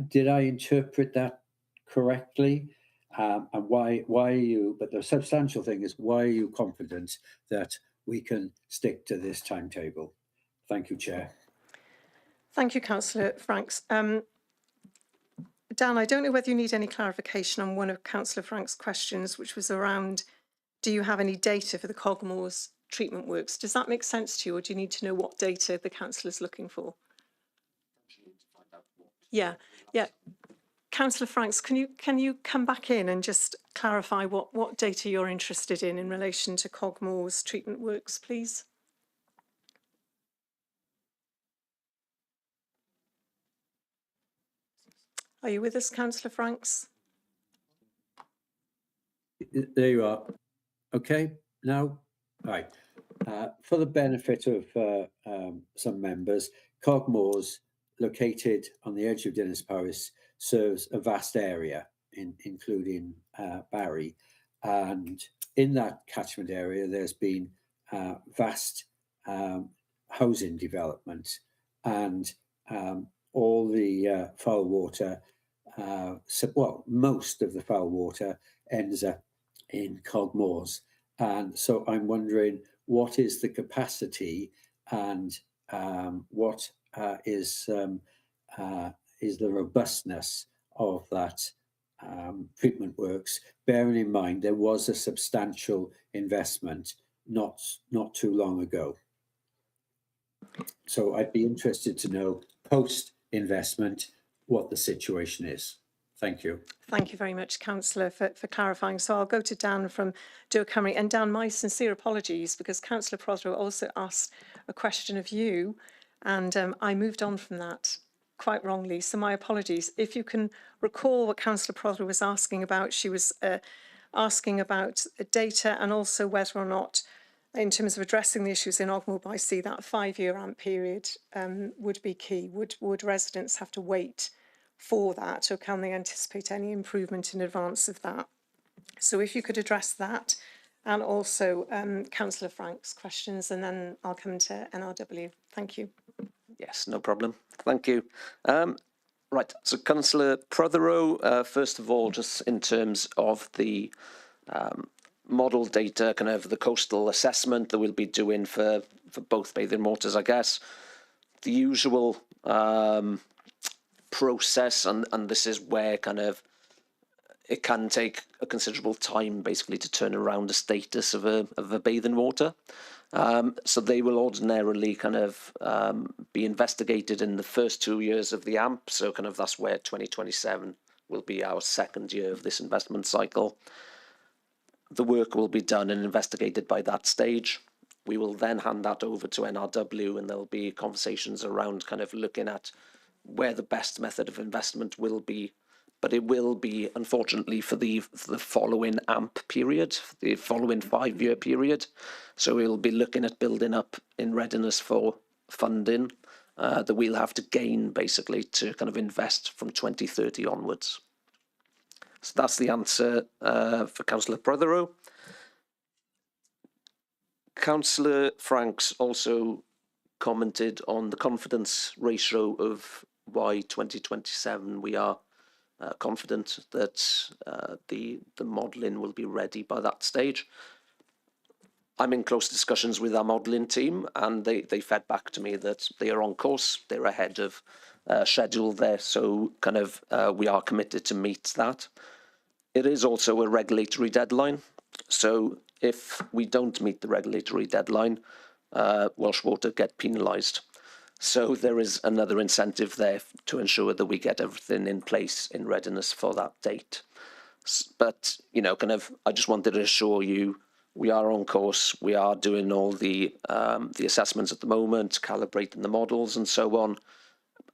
Did I interpret that correctly? And why are you, but the substantial thing is, why are you confident that we can stick to this timetable? Thank you, Chair. Thank you, Councillor Franks. Dan, I don't know whether you need any clarification on one of Councillor Franks' questions, which was around, do you have any data for the Cogmore's treatment works? Does that make sense to you, or do you need to know what data the councillor is looking for? Yeah. Councillor Franks, can you come back in and just clarify what data you're interested in relation to Cogmore's treatment works, please? Are you with us, Councillor Franks? There you are. Okay, now, right. For the benefit of some members, Cogmore's, located on the edge of Dinas Powys, serves a vast area, including Barry. And in that catchment area, there's been vast housing development, and all the foul water, most of the foul water ends up in Cogmore's. And so I'm wondering, what is the capacity and what is the robustness of that treatment works, bearing in mind there was a substantial investment not too long ago. So I'd be interested to know, post-investment, what the situation is. Thank you. Thank you very much, Councillor, for clarifying. So I'll go to Dan from Dŵr Cymru. And Dan, my sincere apologies, because Councillor Prothero also asked a question of you, and I moved on from that quite wrongly. So my apologies. If you can recall what Councillor Prothero was asking about, she was asking about data and also whether or not, in terms of addressing the issues in Ogmore by Sea, that 5-year AMP period would be key. Would residents have to wait for that, or can they anticipate any improvement in advance of that? So if you could address that, and also Councillor Franks' questions, and then I'll come to NRW. Thank you. Yes, no problem. Thank you. Right, so Councillor Prothero, first of all, just in terms of the model data, kind of the coastal assessment that we'll be doing for both bathing waters, I guess. The usual process, and this is where kind of it can take a considerable time basically to turn around the status of a bathing water. So they will ordinarily kind of be investigated in the first 2 years of the AMP. So kind of that's where 2027 will be our second year of this investment cycle. The work will be done and investigated by that stage. We will then hand that over to NRW, and there'll be conversations around kind of looking at where the best method of investment will be. But it will be, unfortunately, for the following AMP period, the following 5-year period. So we'll be looking at building up in readiness for funding that we'll have to gain, basically, to kind of invest from 2030 onwards. So that's the answer for Councillor Prothero. Councillor Franks also commented on the confidence ratio of why 2027 we are confident that the modelling will be ready by that stage. I'm in close discussions with our modelling team, and they fed back to me that they are on course, they're ahead of schedule there, so kind of we are committed to meet that. It is also a regulatory deadline, so if we don't meet the regulatory deadline, Welsh Water get penalised. So there is another incentive there to ensure that we get everything in place in readiness for that date. But, you know, kind of, I just wanted to assure you, we are on course. We are doing all the assessments at the moment, calibrating the models and so on,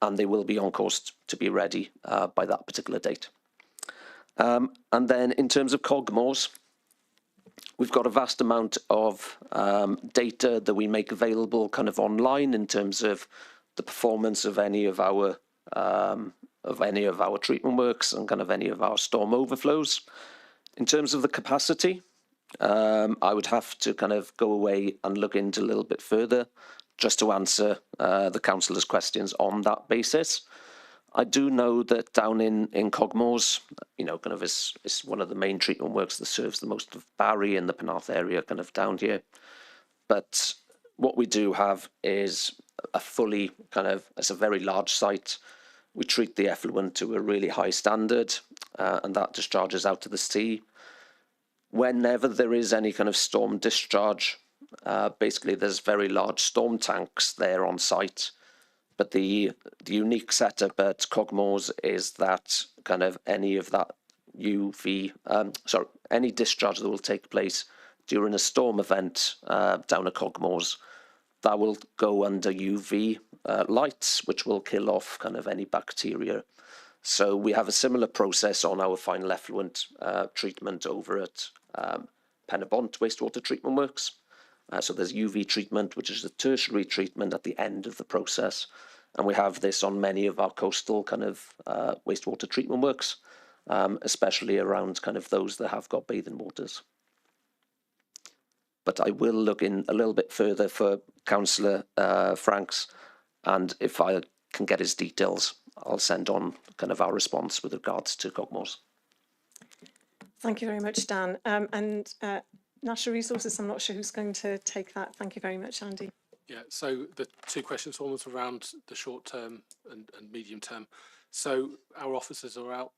and they will be on course to be ready by that particular date. And then in terms of Cogmore's, we've got a vast amount of data that we make available kind of online in terms of the performance of any of our treatment works and kind of any of our storm overflows. In terms of the capacity, I would have to kind of go away and look into a little bit further just to answer the councillor's questions on that basis. I do know that down in Cogmore's, you know, kind of is one of the main treatment works that serves the most of Barry and the Penarth area kind of down here. But what we do have is a fully it's a very large site. We treat the effluent to a really high standard, and that discharges out to the sea. Whenever there is any kind of storm discharge, basically there's very large storm tanks there on site. But the unique setup at Cogmores is that any of that any discharge that will take place during a storm event down at Cogmores, that will go under UV lights, which will kill off any bacteria. So we have a similar process on our final effluent treatment over at Penabont Wastewater Treatment Works. So there's UV treatment, which is the tertiary treatment at the end of the process. And we have this on many of our coastal wastewater treatment works, especially around those that have got bathing waters. But I will look in a little bit further for Councillor Franks, and if I can get his details, I'll send on our response with regards to Cogmores. Thank you very much, Dan. And Natural Resources, I'm not sure who's going to take that. Thank you very much, Andy. Yeah, so the two questions, one was around the short term and medium term. So our officers are out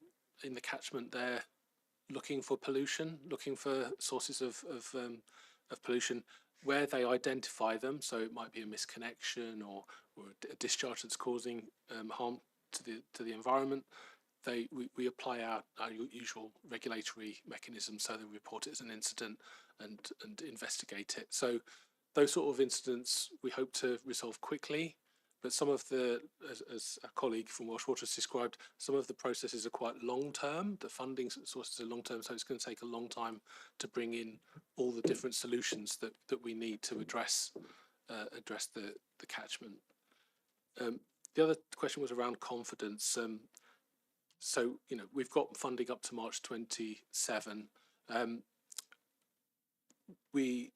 in the catchment there looking for pollution, looking for sources of pollution where they identify them. So it might be a misconnection or a discharge that's causing harm to the environment. We apply our usual regulatory mechanisms, so they report it as an incident and investigate it. So those sort of incidents we hope to resolve quickly, but some of the, as a colleague from Welsh Water has described, some of the processes are quite long-term. The funding sources are long-term, so it's going to take a long time to bring in all the different solutions that we need to address the catchment. The other question was around confidence. So, we've got funding up to March 27. The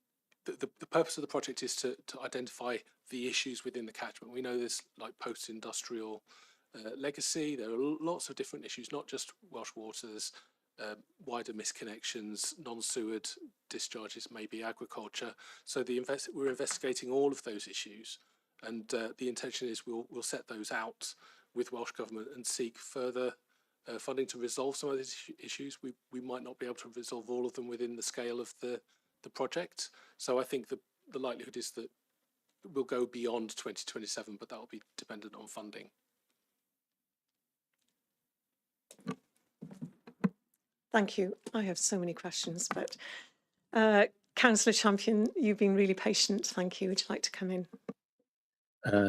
purpose of the project is to identify the issues within the catchment. We know there's post-industrial legacy. There are lots of different issues, not just Welsh Waters, wider misconnections, non-sewered discharges, maybe agriculture. So we're investigating all of those issues, and the intention is we'll set those out with Welsh Government and seek further funding to resolve some of these issues. We might not be able to resolve all of them within the scale of the project. So I think the likelihood is that we'll go beyond 2027, but that will be dependent on funding. Thank you. I have so many questions, but Councillor Champion, you've been really patient. Thank you. Would you like to come in?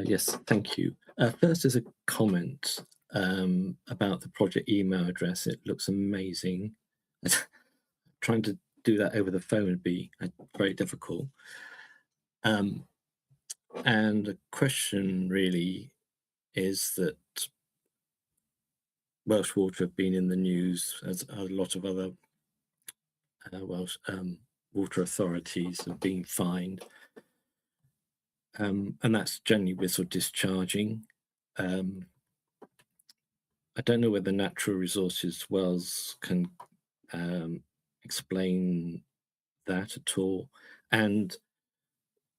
Yes, thank you. First is a comment about the project email address. It looks amazing. Trying to do that over the phone would be very difficult. And the question really is that Welsh Water have been in the news, as a lot of other Welsh water authorities have been fined. And that's generally whistle discharging. I don't know whether Natural Resources Wales can explain that at all. And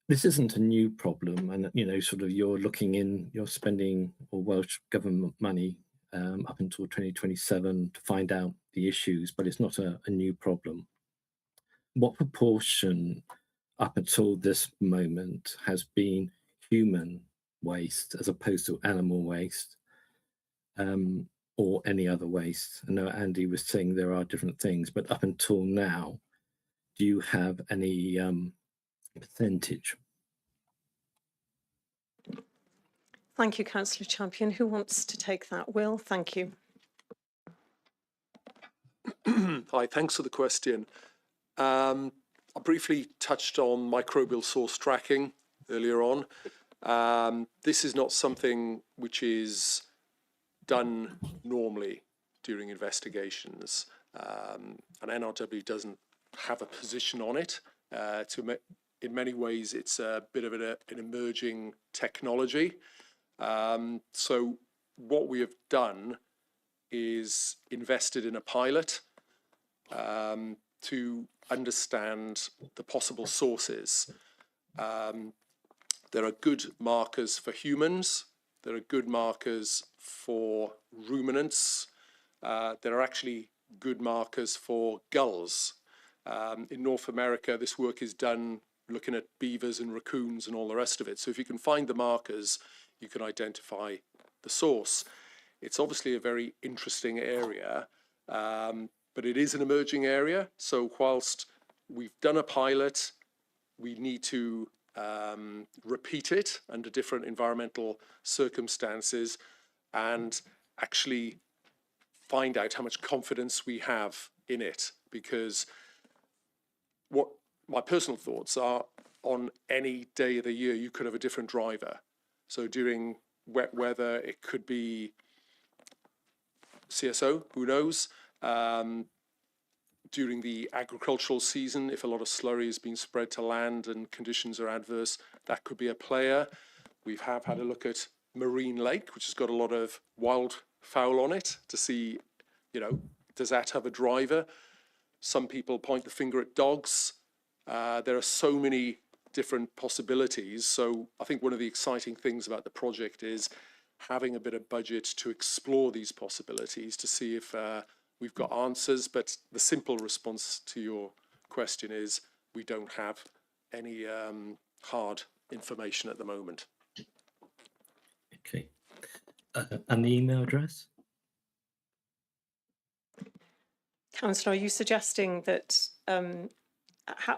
this isn't a new problem, and you're spending Welsh government money up until 2027 to find out the issues, but it's not a new problem. What proportion up until this moment has been human waste as opposed to animal waste, or any other waste? I know Andy was saying there are different things, but up until now, do you have any percentage? Thank you, Councillor Champion. Who wants to take that? Will, thank you. Hi, thanks for the question. I briefly touched on microbial source tracking earlier on. This is not something which is done normally during investigations, and NRW doesn't have a position on it. In many ways, it's a bit of an emerging technology. So what we have done is invested in a pilot to understand the possible sources. There are good markers for humans. There are good markers for ruminants. There are actually good markers for gulls. In North America, this work is done looking at beavers and raccoons and all the rest of it. So if you can find the markers, you can identify the source. It's obviously a very interesting area, but it is an emerging area. So whilst we've done a pilot, we need to repeat it under different environmental circumstances and actually find out how much confidence we have in it, because what my personal thoughts are, on any day of the year you could have a different driver. So during wet weather it could be CSO, who knows. During the agricultural season, if a lot of slurry has been spread to land and conditions are adverse, that could be a player. We have had a look at Marine Lake, which has got a lot of wildfowl on it, to see, you know, does that have a driver? Some people point the finger at dogs. There are so many different possibilities. So I think one of the exciting things about the project is having a bit of budget to explore these possibilities, to see if we've got answers. But the simple response to your question is we don't have any hard information at the moment. Okay. And the email address? Councillor, are you suggesting that,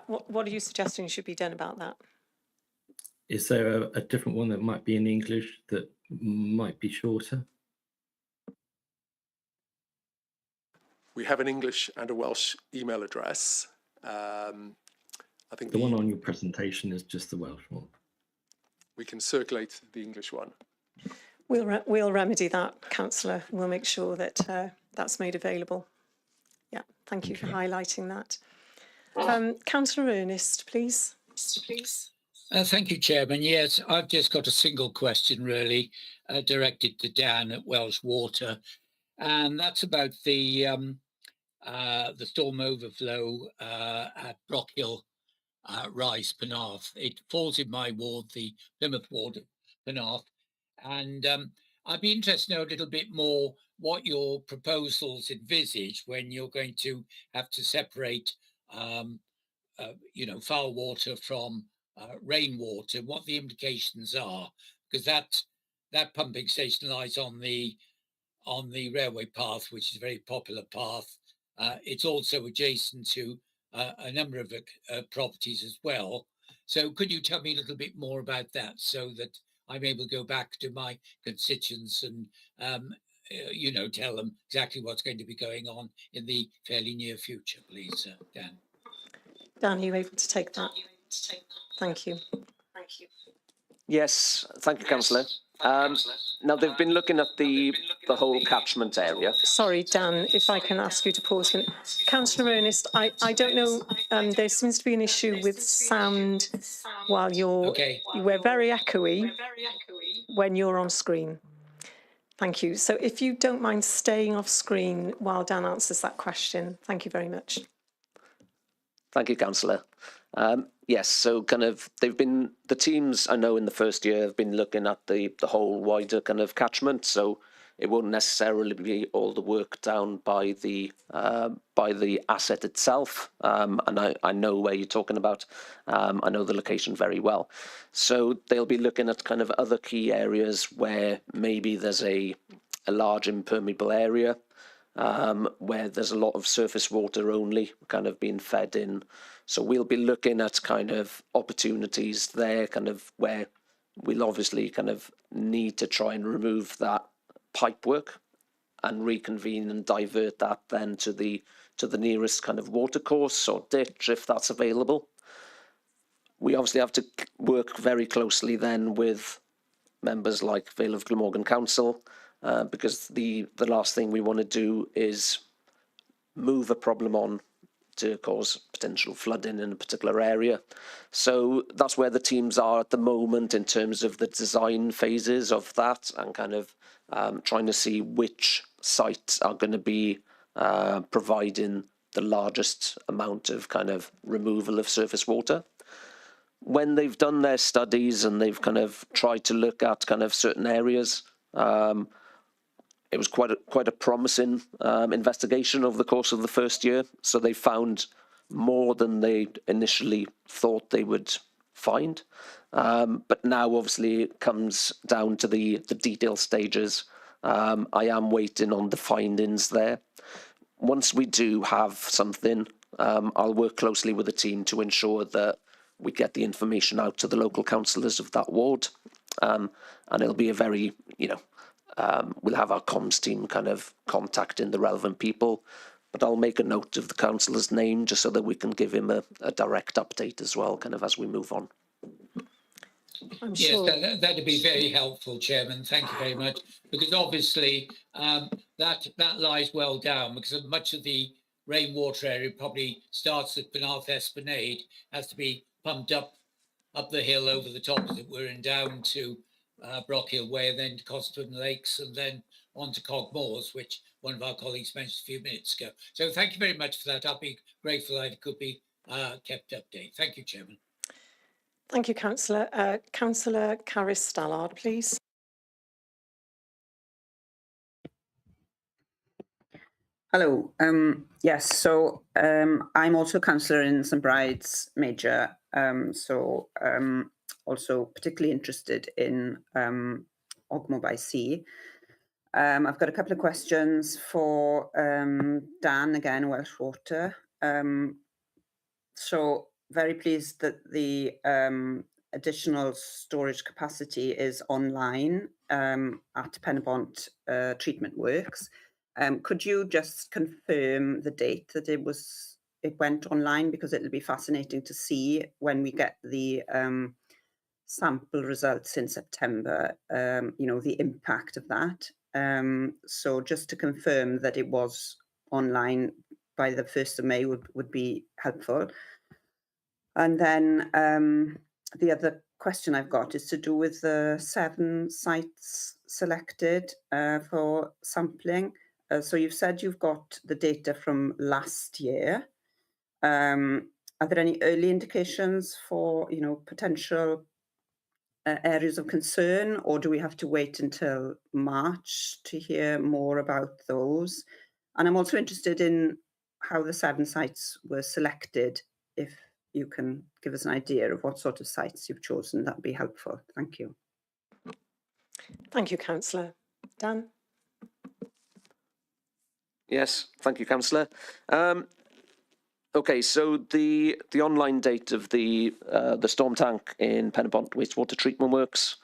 what are you suggesting should be done about that? Is there a different one that might be in English that might be shorter? We have an English and a Welsh email address. I think The one on your presentation is just the Welsh one. we can circulate the English one. We'll remedy that, Councillor. We'll make sure that that's made available. Yeah, thank you for highlighting that. Councillor Ernest, please. Thank you, Chairman. Yes, I've just got a single question, really, directed to Dan at Welsh Water, and that's about the storm overflow at Brockhill Rise, Penarth. It falls in my ward, the Plymouth ward of Penarth, and I'd be interested to know a little bit more what your proposals envisage when you're going to have to separate, you know, foul water from rainwater, what the implications are, because that pumping station lies on the railway path, which is a very popular path. It's also adjacent to a number of properties as well. So could you tell me a little bit more about that, so that I'm able to go back to my constituents and you know, tell them exactly what's going to be going on in the fairly near future, please, Dan. Dan, are you able to take that? Thank you. Yes, thank you, Councillor. Now, they've been looking at the whole catchment area. Sorry, Dan, if I can ask you to pause a minute. Councillor Ernest, I don't know, there seems to be an issue with sound while you're, we're very echoey when you're on screen. Thank you. So if you don't mind staying off screen while Dan answers that question, thank you very much. Thank you, Councillor. Yes, so kind of the teams I know in the first year have been looking at the whole wider kind of catchment, so it won't necessarily be all the work down by the asset itself, and I know where you're talking about. I know the location very well. So they'll be looking at kind of other key areas where maybe there's a large impermeable area, where there's a lot of surface water only kind of being fed in. So we'll be looking at kind of opportunities there, kind of where we'll obviously kind of need to try and remove that pipe work and reconvene and divert that then to the nearest kind of watercourse or ditch if that's available. We obviously have to work very closely then with members like Vale of Glamorgan Council, because the last thing we want to do is move a problem on to cause potential flooding in a particular area. So that's where the teams are at the moment in terms of the design phases of that, and kind of trying to see which sites are going to be providing the largest amount of kind of removal of surface water. when they've done their studies and they've kind of tried to look at kind of certain areas, it was quite a promising investigation over the course of the first year. So they found more than they initially thought they would find. But now, obviously, it comes down to the detail stages. I am waiting on the findings there. Once we do have something, I'll work closely with the team to ensure that we get the information out to the local councillors of that ward. And it'll be a very, we'll have our comms team kind of contacting the relevant people, but I'll make a note of the councillor's name just so that we can give him a direct update as well, kind of as we move on. I'm yes, sure. that'd be very helpful, Chairman. Thank you very much. Because obviously that lies well down, because much of the rainwater area probably starts at Penarth Esplanade, has to be pumped up the hill over the top, as it were, and down to Brockhill Way, and then to Coston Lakes, and then on to Cogmoors, which one of our colleagues mentioned a few minutes ago. So thank you very much for that. I'll be grateful that it could be kept updated. Thank you, Chairman. Thank you, Councillor. Councillor Carys-Stallard, please. Hello. Yes, so I'm also councillor in St Bride's Major, also particularly interested in Ogmore by Sea. I've got a couple of questions for Dan, again, Welsh Water. So very pleased that the additional storage capacity is online at Penabont Treatment Works. Could you just confirm the date that it went online, because it'll be fascinating to see when we get the sample results in September, the impact of that. So just to confirm that it was online by the 1st of May would be helpful. And then the other question I've got is to do with the 7 sites selected for sampling. So you've said you've got the data from last year. Are there any early indications for, potential areas of concern, or do we have to wait until March to hear more about those? And I'm also interested in how the 7 sites were selected. If you can give us an idea of what sort of sites you've chosen, that'd be helpful. Thank you. Thank you, Councillor. Dan? Yes, thank you, Councillor. Okay, so the online date of the storm tank in Penabont Wastewater Treatment Works,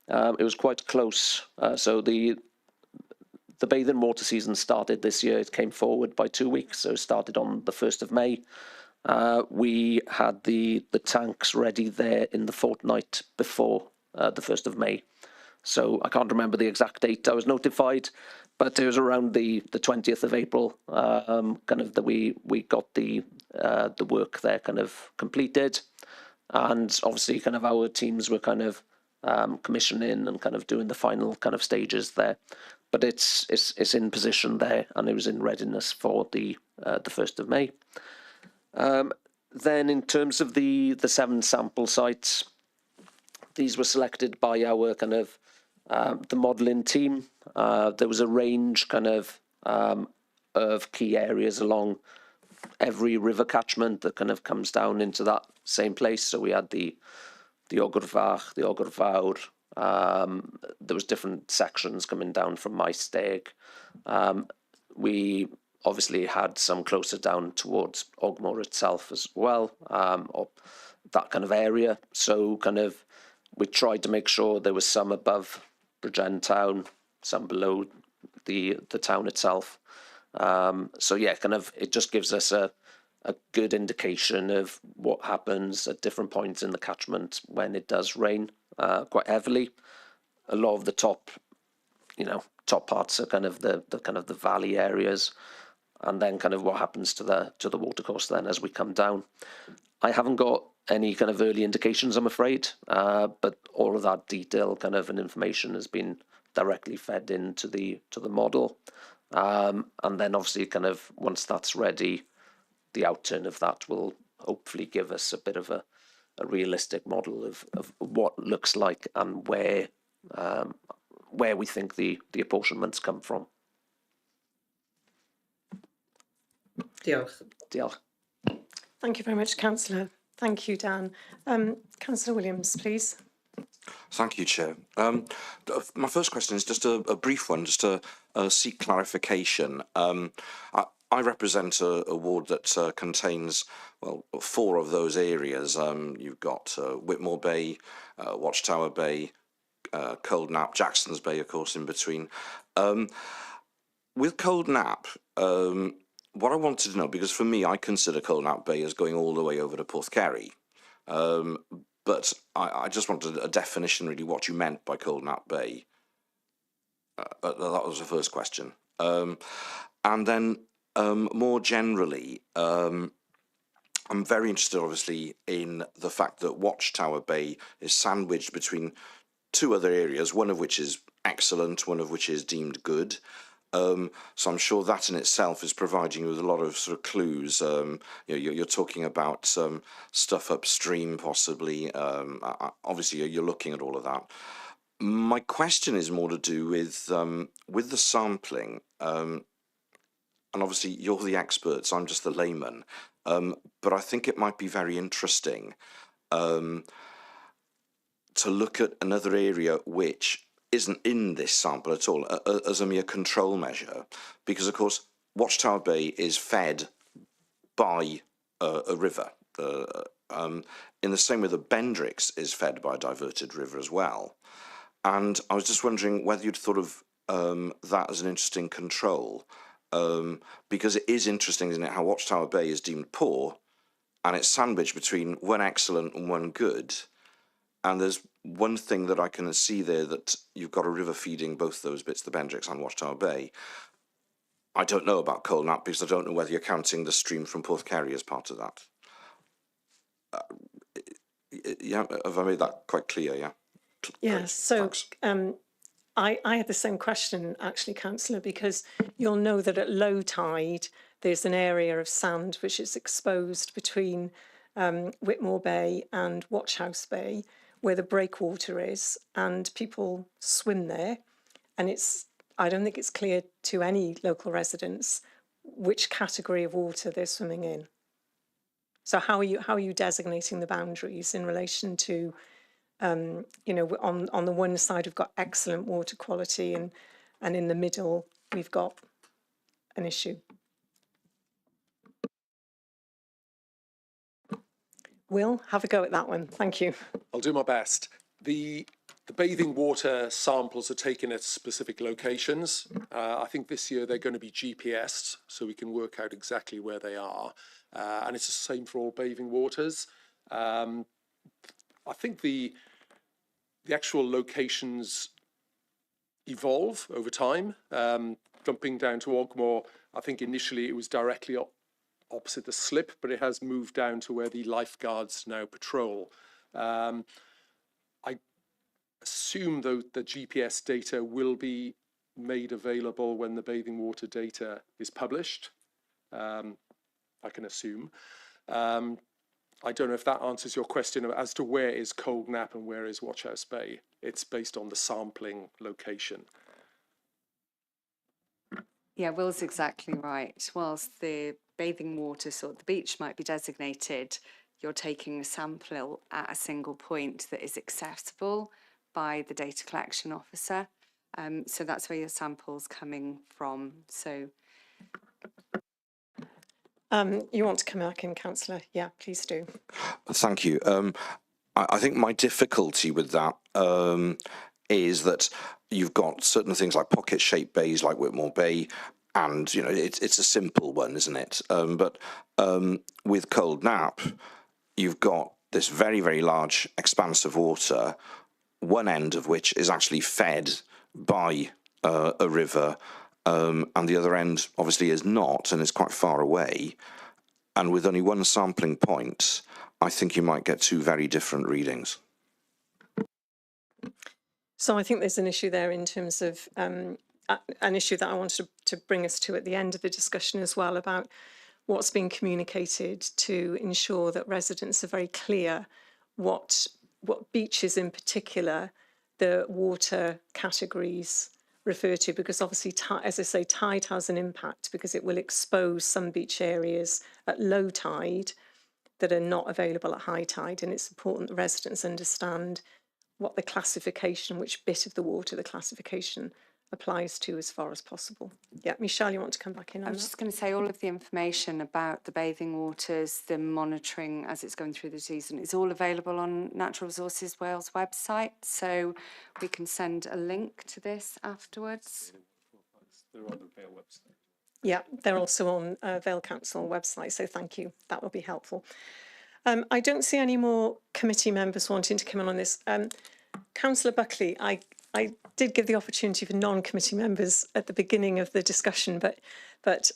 it was quite close. So the bathing water season started this year. It came forward by 2 weeks, so it started on the 1st of May. We had the tanks ready there in the fortnight before the 1st of May. So I can't remember the exact date I was notified, but it was around the 20th of April, kind of that we got the work there kind of completed. And obviously kind of our teams were kind of commissioning and kind of doing the final kind of stages there. But it's in position there, and it was in readiness for the 1st of May. Then in terms of the 7 sample sites, these were selected by our kind of the modelling team. There was a range kind of key areas along every river catchment that kind of comes down into that same place. So we had the Ogr Fach, the Ogr Fawr. There was different sections coming down from Maesteg. We obviously had some closer down towards Ogmore itself as well, or that kind of area. So kind of we tried to make sure there was some above Bridgend town, some below the town itself. So yeah, kind of it just gives us a good indication of what happens at different points in the catchment when it does rain quite heavily. A lot of the top parts are kind of the valley areas, and then kind of what happens to the watercourse then as we come down. I haven't got any kind of early indications, I'm afraid, but all of that detail kind of and information has been directly fed into the model, and then obviously kind of once that's ready, the outturn of that will hopefully give us a bit of a realistic model of what looks like and where we think the apportionments come from. Diolch. Diolch. Thank you very much, Councillor. Thank you, Dan. Councillor Williams, please. Thank you, Chair. My first question is just a brief one, just to seek clarification. I represent a ward that contains, well, 4 of those areas. You've got Whitmore Bay, Watchtower Bay, Cold Nap, Jackson's Bay, of course, in between. With Cold Nap, what I wanted to know, because for me, I consider Cold Nap Bay as going all the way over to Porthkerry. But I just wanted a definition, really, what you meant by Cold Nap Bay. That was the first question. And then more generally, I'm very interested, obviously, in the fact that Watchtower Bay is sandwiched between 2 other areas, one of which is excellent, one of which is deemed good. So I'm sure that in itself is providing you with a lot of sort of clues. You're talking about stuff upstream, possibly. Obviously, you're looking at all of that. My question is more to do with the sampling. And obviously, you're the experts. I'm just the layman. But I think it might be very interesting to look at another area which isn't in this sample at all as a mere control measure, because of course Watchtower Bay is fed by a river, in the same way that Bendrix is fed by a diverted river as well. And I was just wondering whether you'd thought of that as an interesting control, because it is interesting, isn't it, how Watchtower Bay is deemed poor and it's sandwiched between one excellent and one good. And there's one thing that I can see there, that you've got a river feeding both those bits, the Bendrix and Watchtower Bay. I don't know about Cold Nap because I don't know whether you're counting the stream from Porthkerry as part of that. Yeah, have I made that quite clear? Yeah. Yeah. So I had the same question actually, Councillor, because you'll know that at low tide there's an area of sand which is exposed between Whitmore Bay and Watchhouse Bay, where the breakwater is, and people swim there, and I don't think it's clear to any local residents which category of water they're swimming in. So how are you designating the boundaries in relation to, on the one side we've got excellent water quality, and in the middle we've got an issue? Will, have a go at that one. Thank you. I'll do my best. The bathing water samples are taken at specific locations. I think this year they're going to be GPSed, so we can work out exactly where they are. And it's the same for all bathing waters. I think the actual locations evolve over time. Jumping down to Ogmore, I think initially it was directly opposite the slip, but it has moved down to where the lifeguards now patrol. I assume, though, that GPS data will be made available when the bathing water data is published. I can assume. I don't know if that answers your question as to where is Cold Nap and where is Watchhouse Bay. It's based on the sampling location. Yeah, Will's exactly right. Whilst the bathing water, so the beach might be designated, you're taking a sample at a single point that is accessible by the data collection officer. So that's where your sample's coming from. So you want to come back in, Councillor? Yeah, please do. Thank you. I think my difficulty with that is that you've got certain things like pocket-shaped bays like Whitmore Bay, and it's a simple one, isn't it? But with Cold Nap, you've got this very, very large expanse of water, one end of which is actually fed by a river, and the other end obviously is not, and is quite far away. And with only one sampling point, I think you might get 2 very different readings. So I think there's an issue there in terms of an issue that I wanted to bring us to at the end of the discussion as well, about what's being communicated to ensure that residents are very clear what beaches in particular the water categories refer to, because obviously, as I say, tide has an impact because it will expose some beach areas at low tide that are not available at high tide, and it's important that residents understand what the classification, which bit of the water the classification applies to as far as possible. Yeah, Michelle, you want to come back in on I was that? just going to say all of the information about the bathing waters, the monitoring as it's going through the season, is all available on Natural Resources Wales website. So we can send a link to this afterwards. They're on the Vale website. Yeah, they're also on Vale Council website, so thank you. That will be helpful. I don't see any more committee members wanting to come in on this. Councillor Buckley, I did give the opportunity for non-committee members at the beginning of the discussion, but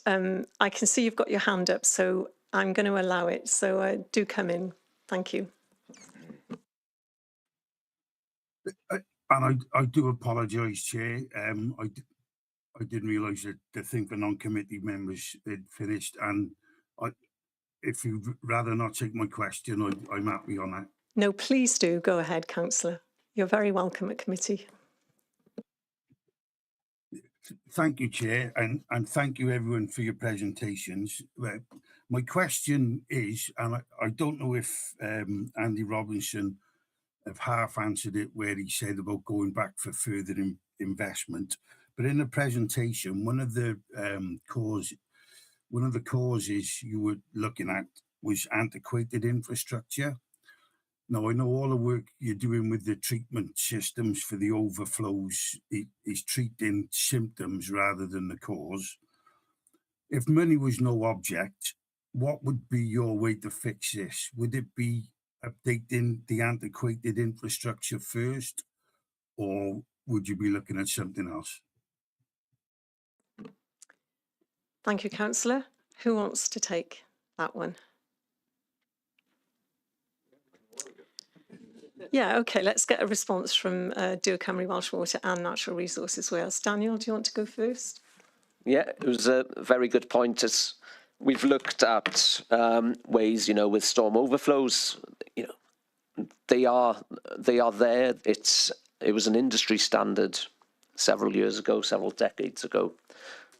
I can see you've got your hand up, so I'm going to allow it. So do come in. Thank you. And I do apologise, Chair. I didn't realise that the thing for non-committee members had finished, and if you'd rather not take my question, I'm happy on that. No, please do. Go ahead, Councillor. You're very welcome at committee. Thank you, Chair, and thank you everyone for your presentations. My question is, and I don't know if Andy Robinson have half answered it where he said about going back for further investment, but in the presentation, one of the causes you were looking at was antiquated infrastructure. Now, I know all the work you're doing with the treatment systems for the overflows is treating symptoms rather than the cause. If money was no object, what would be your way to fix this? Would it be updating the antiquated infrastructure first, or would you be looking at something else? Thank you, Councillor. Who wants to take that one? Yeah, okay, let's get a response from Dŵr Cymru Welsh Water and Natural Resources Wales. Daniel, do you want to go first? Yeah, it was a very good point. We've looked at ways, with storm overflows, they are there. It was an industry standard several years ago, several decades ago.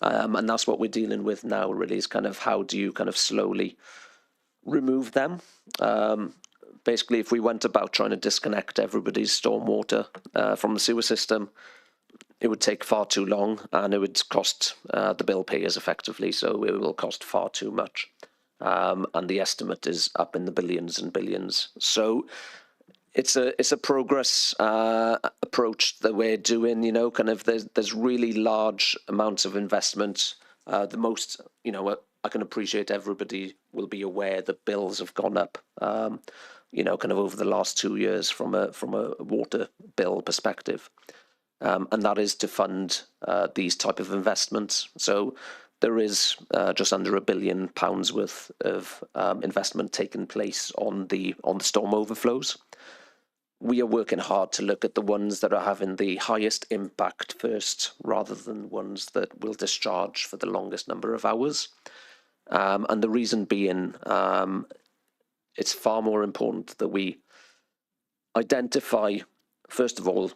And that's what we're dealing with now, really, is kind of how do you kind of slowly remove them. Basically, if we went about trying to disconnect everybody's stormwater from the sewer system, it would take far too long and it would cost the bill payers effectively. So it will cost far too much. And the estimate is up in the billions and billions. So it's a progress approach that we're doing, kind of there's really large amounts of investment. The most, I can appreciate everybody will be aware that bills have gone up, kind of over the last 2 years from a water bill perspective. And that is to fund these type of investments. So there is just under £1 billion worth of investment taking place on the storm overflows. We are working hard to look at the ones that are having the highest impact first, rather than ones that will discharge for the longest number of hours. And the reason being, it's far more important that we identify, first of all,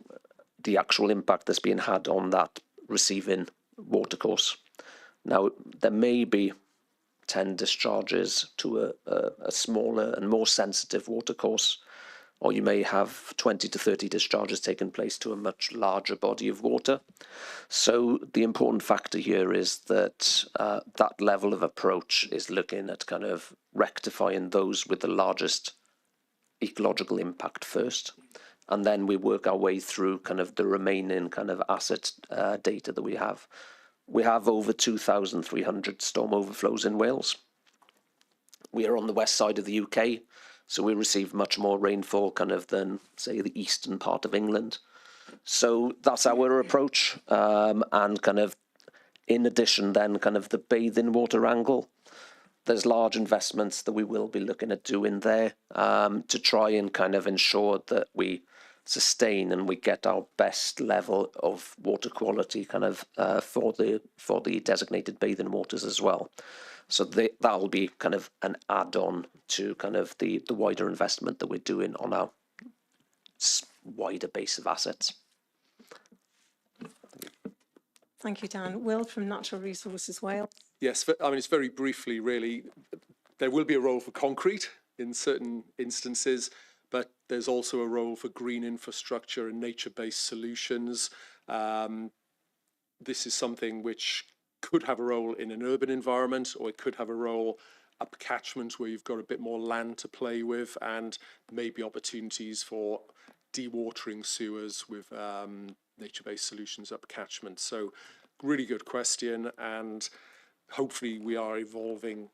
the actual impact that's being had on that receiving watercourse. Now, there may be 10 discharges to a smaller and more sensitive watercourse, or you may have 20 to 30 discharges taking place to a much larger body of water. So the important factor here is that that level of approach is looking at kind of rectifying those with the largest ecological impact first. And then we work our way through kind of the remaining kind of asset data that we have. We have over 2,300 storm overflows in Wales. We are on the west side of the UK, so we receive much more rainfall kind of than, say, the eastern part of England. So that's our approach. And kind of, in addition then, kind of the bathing water angle, there's large investments that we will be looking at doing there to try and kind of ensure that we sustain and we get our best level of water quality kind of for the designated bathing waters as well. So that will be kind of an add-on to kind of the wider investment that we're doing on our wider base of assets. Thank you, Dan. Will from Natural Resources Wales. Yes, I mean, it's very briefly, really. There will be a role for concrete in certain instances, but there's also a role for green infrastructure and nature-based solutions. This is something which could have a role in an urban environment, or it could have a role up catchment where you've got a bit more land to play with, and maybe opportunities for dewatering sewers with nature-based solutions up catchment. So really good question, and hopefully we are evolving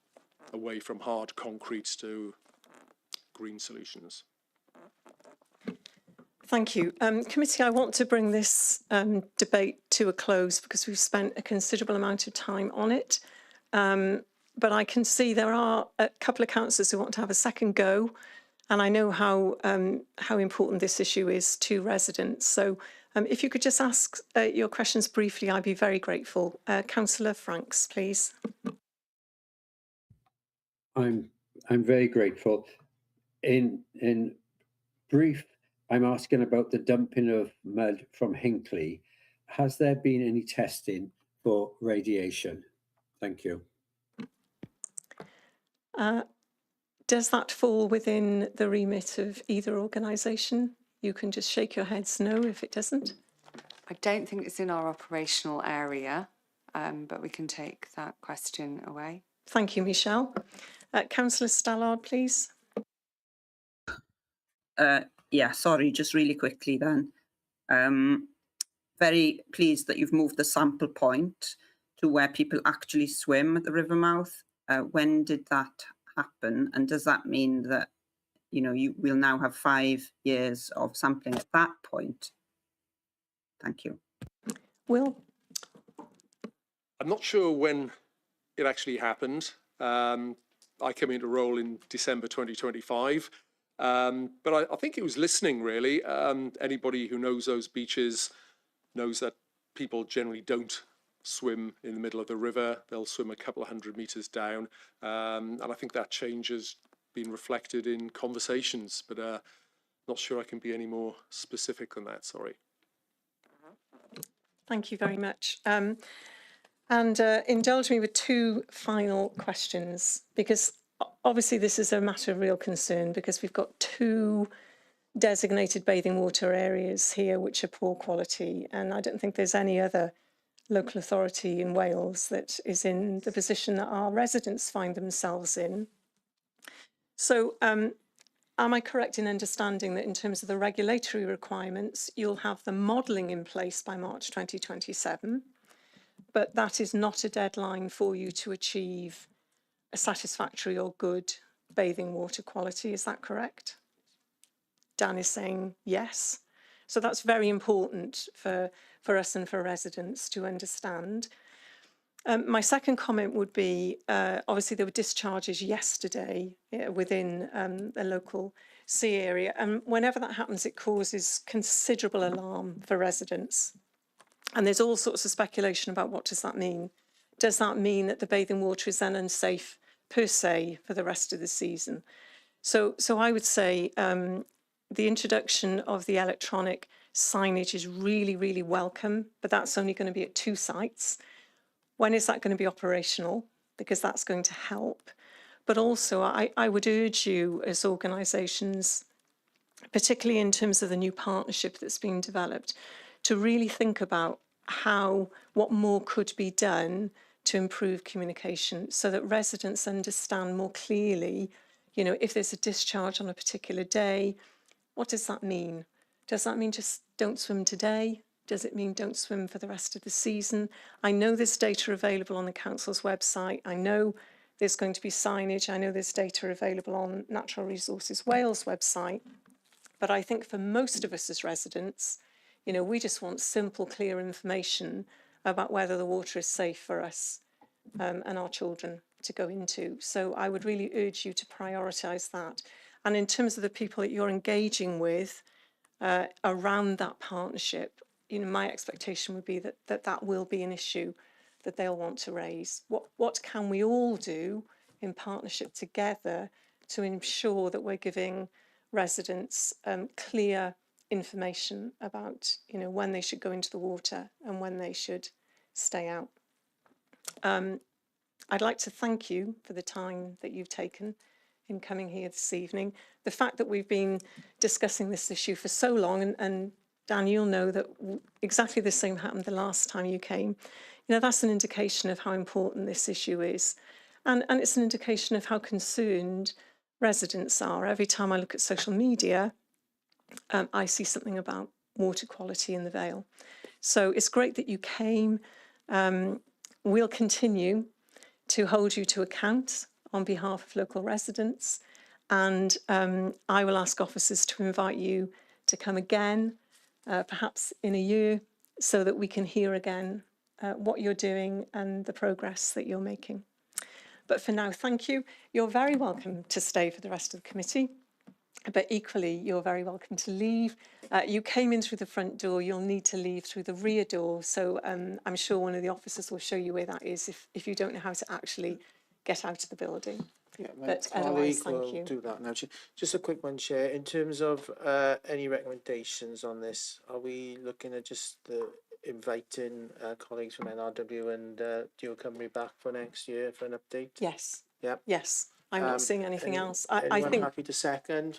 away from hard concrete to green solutions. Thank you. Committee, I want to bring this debate to a close because we've spent a considerable amount of time on it. But I can see there are a couple of councillors who want to have a second go, and I know how important this issue is to residents. So if you could just ask your questions briefly, I'd be very grateful. Councillor Franks, please. I'm very grateful. In brief, I'm asking about the dumping of mud from Hinckley. Has there been any testing for radiation? Thank you. Does that fall within the remit of either organisation? You can just shake your heads no if it doesn't. I don't think it's in our operational area, but we can take that question away. Thank you, Michelle. Councillor Stallard, please. Yeah, sorry, just really quickly then. Very pleased that you've moved the sample point to where people actually swim at the river mouth. When did that happen? And does that mean that, you know, you will now have 5 years of sampling at that point? Thank you. Will? I'm not sure when it actually happened. I came into role in December 2025. But I think it was listening, really. Anybody who knows those beaches knows that people generally don't swim in the middle of the river. They'll swim a couple of 100 metres down. And I think that change has been reflected in conversations, but not sure I can be any more specific than that, sorry. Thank you very much. And indulge me with 2 final questions, because obviously this is a matter of real concern, because we've got 2 designated bathing water areas here which are poor quality, and I don't think there's any other local authority in Wales that is in the position that our residents find themselves in. So am I correct in understanding that in terms of the regulatory requirements, you'll have the modelling in place by March 2027, but that is not a deadline for you to achieve a satisfactory or good bathing water quality? Is that correct? Dan is saying yes. So that's very important for us and for residents to understand. My second comment would be, obviously there were discharges yesterday within the local sea area, and whenever that happens it causes considerable alarm for residents. And there's all sorts of speculation about what does that mean. Does that mean that the bathing water is then unsafe per se for the rest of the season? So I would say the introduction of the electronic signage is really, really welcome, but that's only going to be at 2 sites. When is that going to be operational? Because that's going to help. But also I would urge you as organisations, particularly in terms of the new partnership that's being developed, to really think about what more could be done to improve communication so that residents understand more clearly, you know, if there's a discharge on a particular day, what does that mean? Does that mean just don't swim today? Does it mean don't swim for the rest of the season? I know there's data available on the council's website. I know there's going to be signage. I know there's data available on Natural Resources Wales website. But I think for most of us as residents, you know, we just want simple, clear information about whether the water is safe for us and our children to go into. So I would really urge you to prioritise that. And in terms of the people that you're engaging with around that partnership, you know, my expectation would be that will be an issue that they'll want to raise. What can we all do in partnership together to ensure that we're giving residents clear information about, you know, when they should go into the water and when they should stay out. I'd like to thank you for the time that you've taken in coming here this evening. The fact that we've been discussing this issue for so long, and Dan, you'll know that exactly the same happened the last time you came. You know, that's an indication of how important this issue is. And it's an indication of how concerned residents are. Every time I look at social media, I see something about water quality in the Vale. So it's great that you came. We'll continue to hold you to account on behalf of local residents. And I will ask officers to invite you to come again, perhaps in a year, so that we can hear again what you're doing and the progress that you're making. But for now, thank you. You're very welcome to stay for the rest of the committee, but equally, you're very welcome to leave. You came in through the front door, you'll need to leave through the rear door. So I'm sure one of the officers will show you where that is if you don't know how to actually get out of the building. Yeah, but otherwise, thank you. Do that now. Just a quick one, Chair. In terms of any recommendations on this, are we looking at just inviting colleagues from NRW and Dual Cymru back for next year for an update? Yes. Yep. Yes. I'm not seeing anything else. I Anyone think. Happy to second?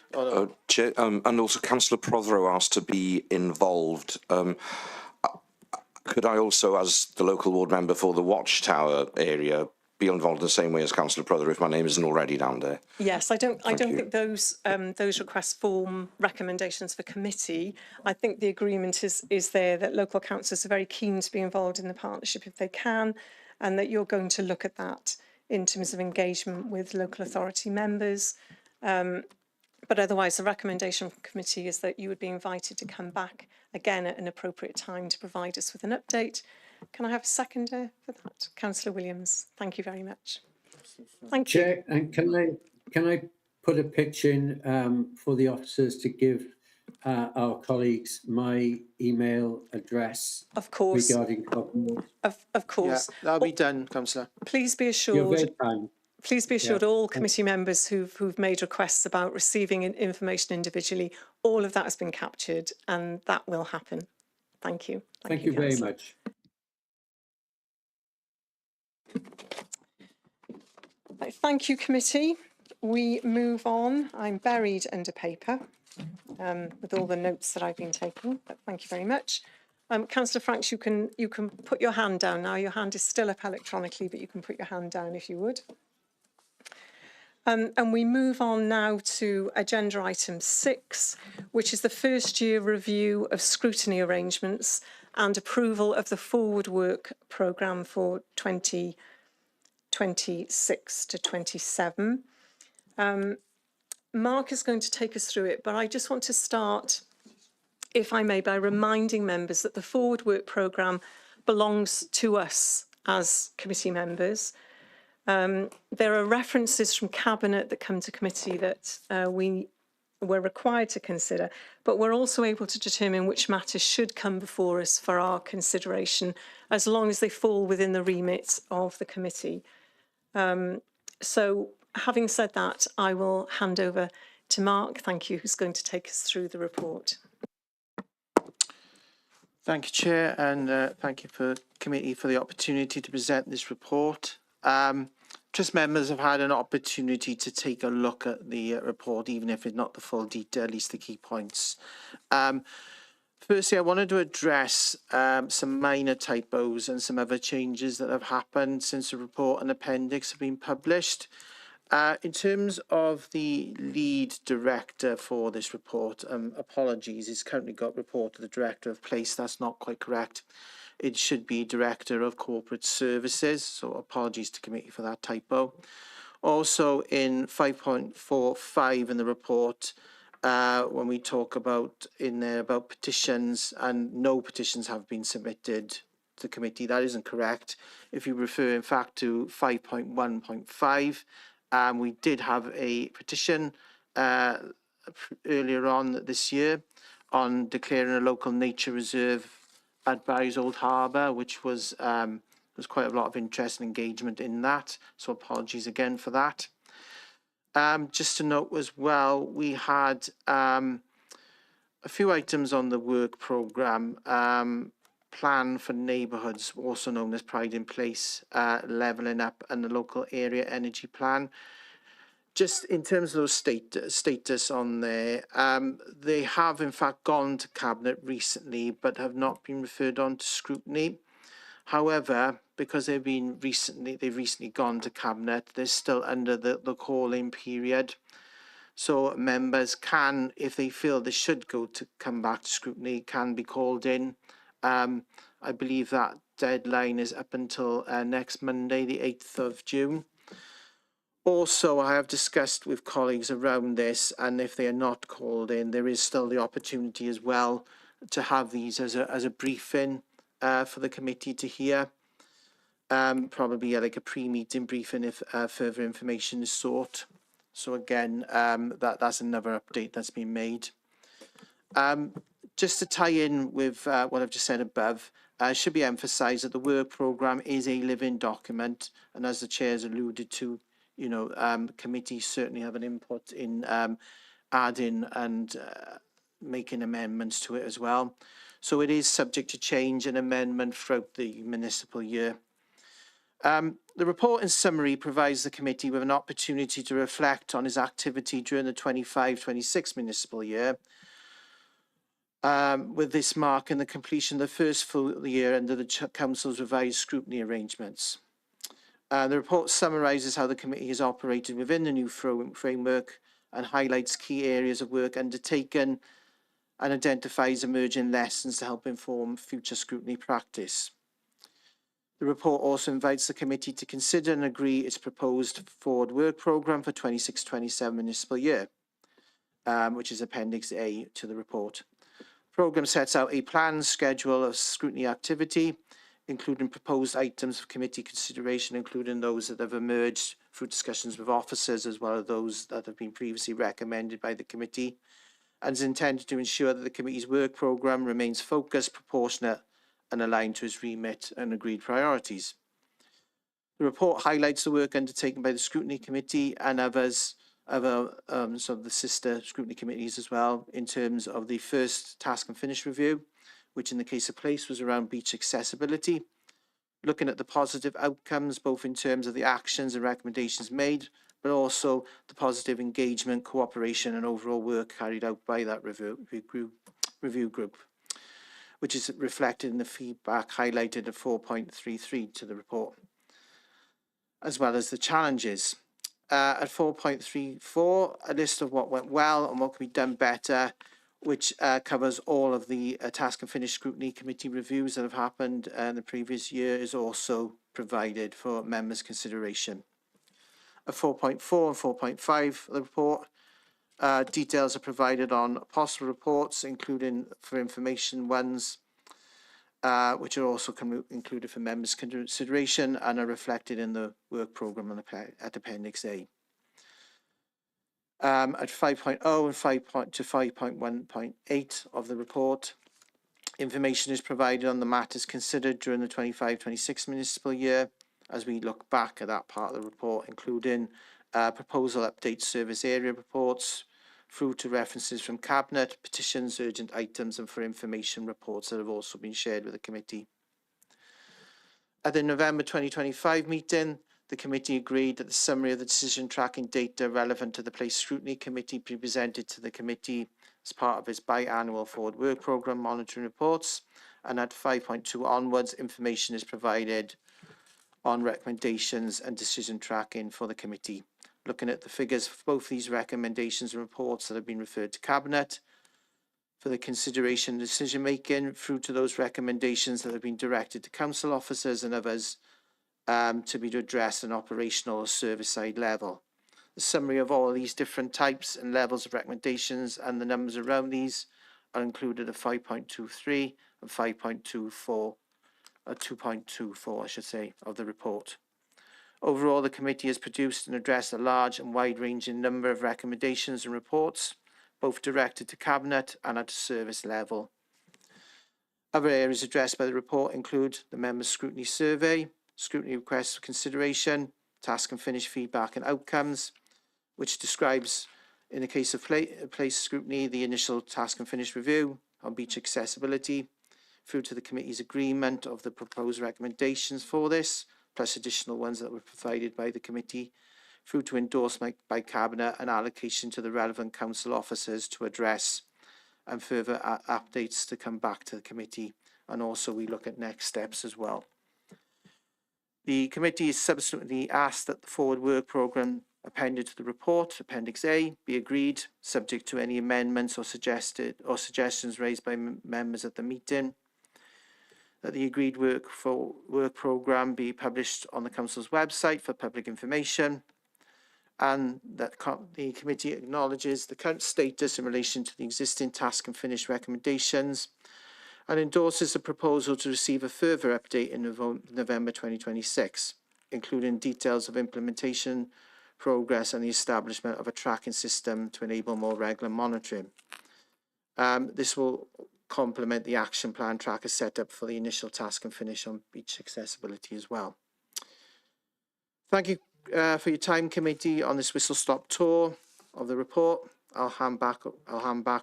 Chair, and also Councillor Prothero asked to be involved. Could I also, as the local ward member for the Watchtower area, be involved in the same way as Councillor Prothero if my name isn't already down there? Yes, I don't think those requests form recommendations for committee. I think the agreement is there that local councillors are very keen to be involved in the partnership if they can, and that you're going to look at that in terms of engagement with local authority members. But otherwise, the recommendation from committee is that you would be invited to come back again at an appropriate time to provide us with an update. Can I have a seconder for that? Councillor Williams, thank you very much. Thank you. Chair, and can I put a pitch in for the officers to give our colleagues my email address? Of course. Regarding copy. Of course. Yeah, that'll be done, Councillor. Please be assured. You're very kind. Please be assured, all committee members who've made requests about receiving information individually, all of that has been captured, and that will happen. Thank you. Thank you very much. Right, thank you, committee. We move on. I'm buried under paper with all the notes that I've been taking, but thank you very much. Councillor Franks, you can put your hand down now. Your hand is still up electronically, but you can put your hand down if you would. And we move on now to agenda item 6, which is the first year review of scrutiny arrangements and approval of the forward work programme for 2026 to 27. Mark is going to take us through it, but I just want to start, if I may, by reminding members that the forward work programme belongs to us as committee members. There are references from Cabinet that come to committee that we're required to consider, but we're also able to determine which matters should come before us for our consideration, as long as they fall within the remit of the committee. So, having said that, I will hand over to Mark, thank you, who's going to take us through the report. Thank you, Chair, and thank you for committee for the opportunity to present this report. Trust members have had an opportunity to take a look at the report, even if it's not the full detail, at least the key points. Firstly, I wanted to address some minor typos and some other changes that have happened since the report and appendix have been published. In terms of the lead director for this report, apologies, it's currently got report of the director of place. That's not quite correct. It should be Director of Corporate Services, so apologies to committee for that typo. Also in 5.45 in the report, when we talk about in there about petitions, and no petitions have been submitted to the committee, that isn't correct. If you refer in fact to 5.1.5, we did have a petition earlier on this year on declaring a local nature reserve at Barry's Old Harbour, which was There's quite a lot of interest and engagement in that, so apologies again for that. Just to note as well, we had a few items on the work programme. Plan for neighbourhoods, also known as Pride in Place, levelling up, and the local area energy plan. Just in terms of those status on there, they have in fact gone to Cabinet recently, but have not been referred on to scrutiny. However, because they've recently gone to Cabinet, they're still under the call-in period. So members can, if they feel they should come back to scrutiny, can be called in. I believe that deadline is up until next Monday, the 8th of June. Also, I have discussed with colleagues around this, and if they are not called in, there is still the opportunity as well to have these as a briefing for the committee to hear. Probably like a pre-meeting briefing if further information is sought. So again, that's another update that's been made. Just to tie in with what I've just said above, it should be emphasised that the work programme is a living document, and as the chair's alluded to, you know, committees certainly have an input in adding and making amendments to it as well. So it is subject to change and amendment throughout the municipal year. The report in summary provides the committee with an opportunity to reflect on its activity during the 25-26 municipal year, with this marking the completion of the first full year under the Council's revised scrutiny arrangements. The report summarises how the committee has operated within the new framework and highlights key areas of work undertaken and identifies emerging lessons to help inform future scrutiny practice. The report also invites the committee to consider and agree its proposed forward work programme for 26-27 municipal year, which is Appendix A to the report. The programme sets out a planned schedule of scrutiny activity, including proposed items for committee consideration, including those that have emerged through discussions with officers, as well as those that have been previously recommended by the committee, and is intended to ensure that the committee's work programme remains focused, proportionate, and aligned to its remit and agreed priorities. The report highlights the work undertaken by the Scrutiny Committee and other sort of the sister scrutiny committees as well, in terms of the first task and finish review, which in the case of Place was around beach accessibility, looking at the positive outcomes, both in terms of the actions and recommendations made, but also the positive engagement, cooperation and overall work carried out by that review group, which is reflected in the feedback highlighted at 4.33 to the report, as well as the challenges. At 4.34, a list of what went well and what can be done better, which covers all of the task and finish scrutiny committee reviews that have happened in the previous year, is also provided for members' consideration. At 4.4 and 4.5 of the report, details are provided on possible reports, including for information ones, which are also included for members' consideration and are reflected in the work programme at Appendix A. At 5.0 and 5.1.8 of the report, information is provided on the matters considered during the 25-26 municipal year, as we look back at that part of the report, including proposal update service area reports, through to references from Cabinet, petitions, urgent items, and for information reports that have also been shared with the committee. At the November 2025 meeting, the committee agreed that the summary of the decision tracking data relevant to the Place Scrutiny Committee be presented to the committee as part of its biannual forward work programme monitoring reports, and at 5.2 onwards, information is provided on recommendations and decision tracking for the committee, looking at the figures for both these recommendations and reports that have been referred to Cabinet for the consideration and decision making, through to those recommendations that have been directed to council officers and others to be addressed at an operational or service side level. The summary of all of these different types and levels of recommendations and the numbers around these are included at 5.23 and 5.24, or 2.24 I should say, of the report. Overall, the committee has produced and addressed a large and wide-ranging number of recommendations and reports, both directed to Cabinet and at a service level. Other areas addressed by the report include the Members' Scrutiny Survey, scrutiny requests for consideration, task and finish feedback and outcomes, which describes, in the case of place scrutiny, the initial task and finish review on beach accessibility, through to the committee's agreement of the proposed recommendations for this, plus additional ones that were provided by the committee, through to endorsement by Cabinet and allocation to the relevant council officers to address, and further updates to come back to the committee. And also we look at next steps as well. The committee is subsequently asked that the forward work programme appended to the report, Appendix A, be agreed, subject to any amendments or suggestions raised by members at the meeting. That the agreed work programme be published on the council's website for public information, and that the committee acknowledges the current status in relation to the existing task and finish recommendations, and endorses the proposal to receive a further update in November 2026, including details of implementation progress and the establishment of a tracking system to enable more regular monitoring. This will complement the action plan tracker set up for the initial task and finish on beach accessibility as well. Thank you for your time, committee, on this whistle-stop tour of the report. I'll hand back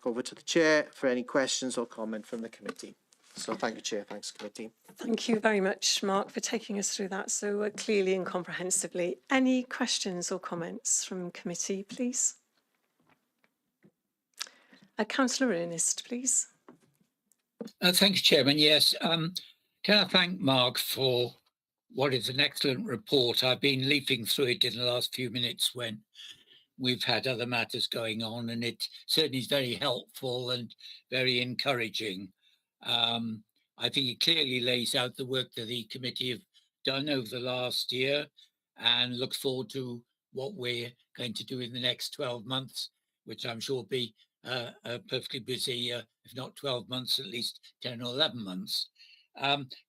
over to the chair for any questions or comment from the committee. So thank you, Chair. Thanks, committee. Thank you very much, Mark, for taking us through that so clearly and comprehensively. Any questions or comments from committee, please? Councillor Ernest, please. Thank you, Chairman. Yes, can I thank Mark for what is an excellent report. I've been leafing through it in the last few minutes when we've had other matters going on, and it certainly is very helpful and very encouraging. I think it clearly lays out the work that the committee have done over the last year, and looks forward to what we're going to do in the next 12 months, which I'm sure will be perfectly busy, if not 12 months, at least 10 or 11 months.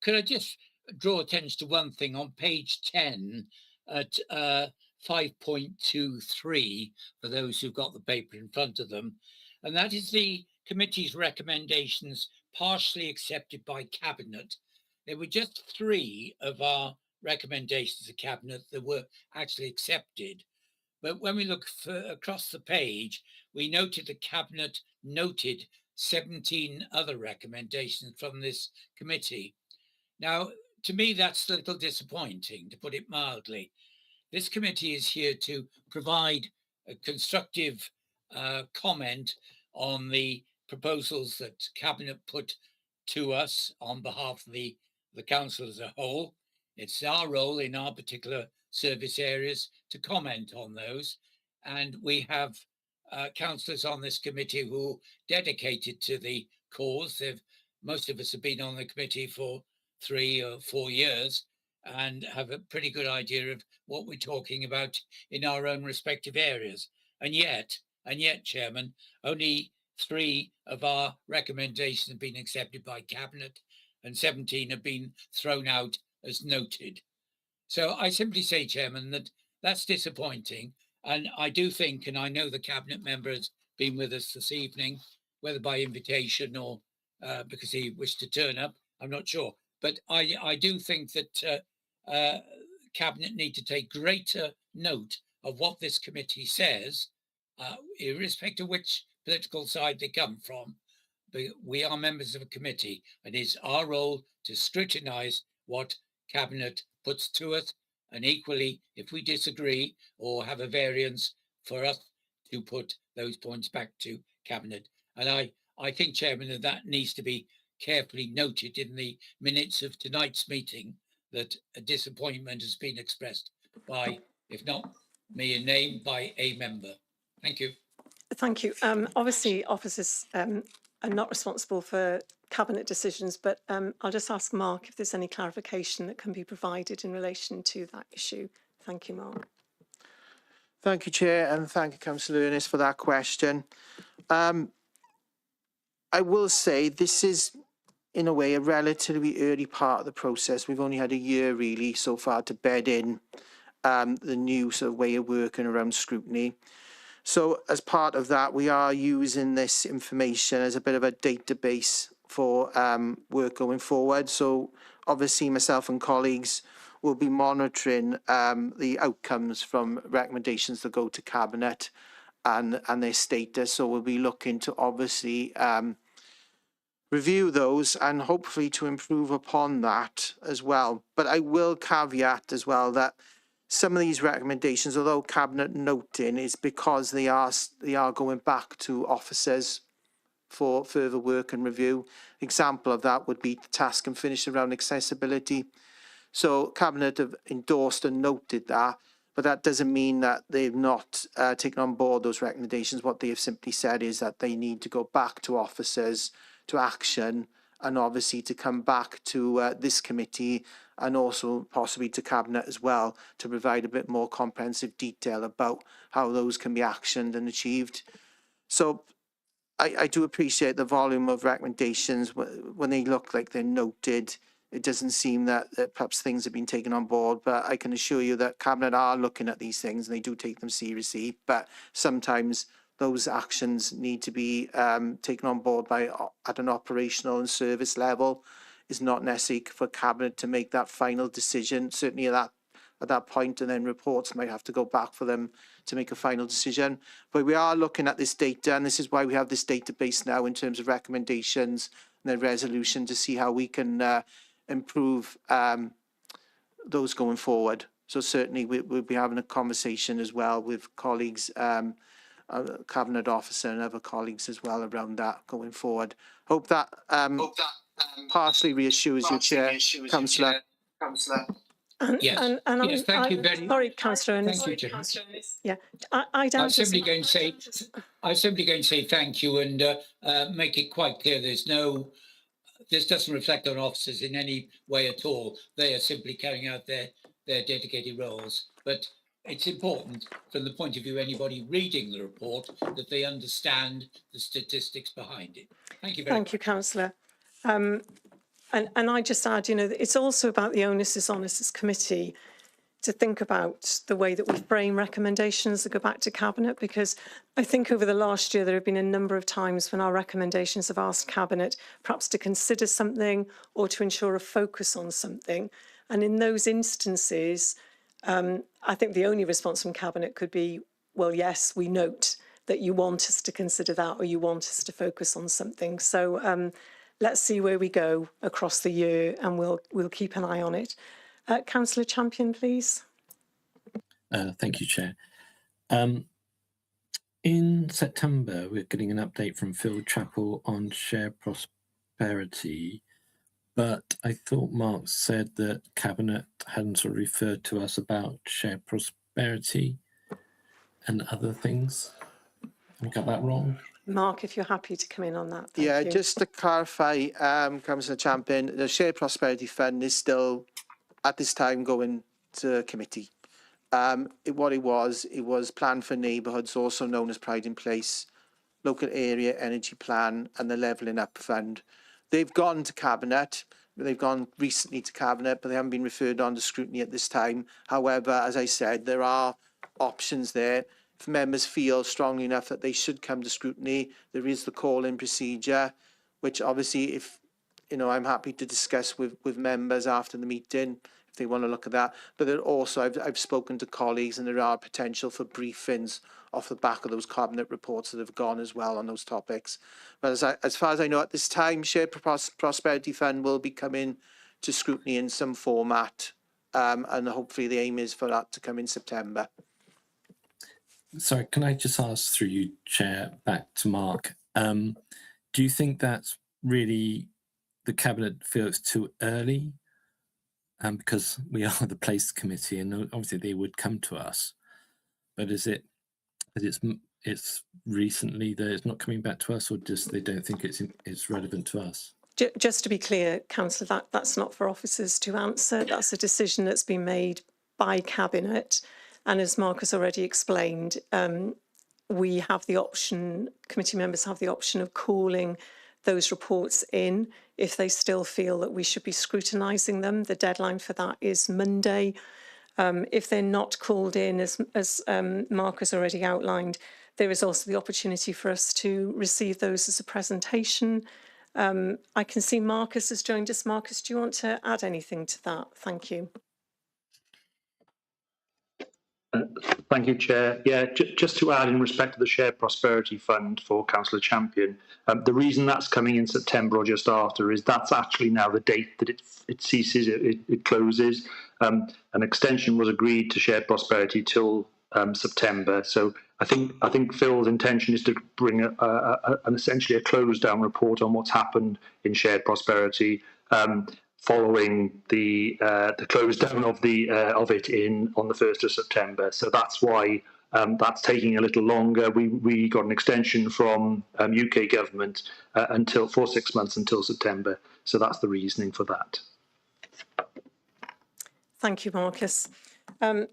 Could I just draw attention to one thing on page 10 at 5.23 for those who've got the paper in front of them, and that is the committee's recommendations partially accepted by Cabinet. There were just 3 of our recommendations to Cabinet that were actually accepted. But when we look across the page, we noted the Cabinet noted 17 other recommendations from this committee. Now, to me, that's a little disappointing, to put it mildly. This committee is here to provide a constructive comment on the proposals that Cabinet put to us on behalf of the council as a whole. It's our role in our particular service areas to comment on those. And we have councillors on this committee who are dedicated to the cause. Most of us have been on the committee for 3 or 4 years and have a pretty good idea of what we're talking about in our own respective areas. And yet, Chairman, only 3 of our recommendations have been accepted by Cabinet and 17 have been thrown out as noted. So I simply say, Chairman, that that's disappointing. And I do think, and I know the Cabinet member has been with us this evening, whether by invitation or because he wished to turn up, I'm not sure. But I do think that Cabinet need to take greater note of what this committee says, irrespective of which political side they come from. But we are members of a committee, and it's our role to scrutinise what Cabinet puts to us, and equally, if we disagree or have a variance, for us to put those points back to Cabinet. And I think, Chairman, that needs to be carefully noted in the minutes of tonight's meeting, that a disappointment has been expressed by, if not me in name, by a member. Thank you. Thank you. Obviously, officers are not responsible for Cabinet decisions, but I'll just ask Mark if there's any clarification that can be provided in relation to that issue. Thank you, Mark. Thank you, Chair, and thank you, Councillor Ernest, for that question. I will say this is, in a way, a relatively early part of the process. We've only had a year, really, so far to bed in the new sort of way of working around scrutiny. So as part of that, we are using this information as a bit of a database for work going forward. So obviously myself and colleagues we'll be monitoring the outcomes from recommendations that go to Cabinet and their status. So we'll be looking to obviously review those and hopefully to improve upon that as well. But I will caveat as well that some of these recommendations, although Cabinet noting, is because they are going back to officers for further work and review. Example of that would be the task and finish around accessibility. So Cabinet have endorsed and noted that, but that doesn't mean that they've not taken on board those recommendations. What they have simply said is that they need to go back to officers to action, and obviously to come back to this committee and also possibly to Cabinet as well to provide a bit more comprehensive detail about how those can be actioned and achieved. So I do appreciate the volume of recommendations. When they look like they're noted, it doesn't seem that perhaps things have been taken on board, but I can assure you that Cabinet are looking at these things and they do take them seriously, but sometimes those actions need to be taken on board at an operational and service level. It's not necessary for Cabinet to make that final decision, certainly at that point, and then reports might have to go back for them to make a final decision. But we are looking at this data, and this is why we have this database now in terms of recommendations and then resolution to see how we can improve those going forward. So certainly we'll be having a conversation as well with colleagues, Cabinet officer and other colleagues as well around that going forward. Hope that partially reassures you, Chair, Councillor. Yes, yes, thank you very much. Sorry, Councillor. Thank you, Chairman. Yeah, I'm simply going to say thank you and make it quite clear this doesn't reflect on officers in any way at all. They are simply carrying out their dedicated roles. But it's important from the point of view of anybody reading the report that they understand the statistics behind it. Thank you very much. Thank you, Councillor. And I just add, it's also about the onus is on us as committee to think about the way that we frame recommendations that go back to Cabinet, because I think over the last year there have been a number of times when our recommendations have asked Cabinet perhaps to consider something or to ensure a focus on something. And in those instances, I think the only response from Cabinet could be, well, yes, we note that you want us to consider that or you want us to focus on something. So let's see where we go across the year and we'll keep an eye on it. Councillor Champion, please. Thank you, Chair. In September, we're getting an update from Phil Chappell on share prosperity, but I thought Mark said that Cabinet hadn't sort of referred to us about share prosperity and other things. Have I got that wrong? Mark, if you're happy to come in on that. Thank you. Just to clarify, Councillor Champion, the Share Prosperity Fund is still at this time going to committee. What it was Plan for Neighbourhoods, also known as Pride in Place, Local Area Energy Plan and the Levelling Up Fund. They've gone to Cabinet. They've gone recently to Cabinet, but they haven't been referred on to scrutiny at this time. However, as I said, there are options there. If members feel strongly enough that they should come to scrutiny, there is the call-in procedure, which obviously, if I'm happy to discuss with members after the meeting if they want to look at that. But then also, I've spoken to colleagues, and there are potential for briefings off the back of those Cabinet reports that have gone as well on those topics. But as far as I know, at this time, Share Prosperity Fund will be coming to scrutiny in some format, and hopefully the aim is for that to come in September. Sorry, can I just ask through you, Chair, back to Mark? Do you think that's really the Cabinet feels too early? Because we are the Place Committee, and obviously they would come to us. But is it that it's recently that it's not coming back to us, or just they don't think it's relevant to us? Just to be clear, Councillor, that's not for officers to answer. That's a decision that's been made by Cabinet. And as Mark has already explained, we have the option, committee members have the option of calling those reports in if they still feel that we should be scrutinising them. The deadline for that is Monday. If they're not called in, as Mark has already outlined, there is also the opportunity for us to receive those as a presentation. I can see Marcus has joined us. Marcus, do you want to add anything to that? Thank you. Thank you, Chair. Yeah, just to add in respect to the Shared Prosperity Fund for Councillor Champion, the reason that's coming in September or just after is that's actually now the date that it ceases, it closes. An extension was agreed to Shared Prosperity till September. So I think Phil's intention is to bring an essentially a closed down report on what's happened in Shared Prosperity. Following the close down of it on the 1st of September. So that's why that's taking a little longer. We got an extension from UK government for 6 months until September. So that's the reasoning for that. Thank you, Marcus.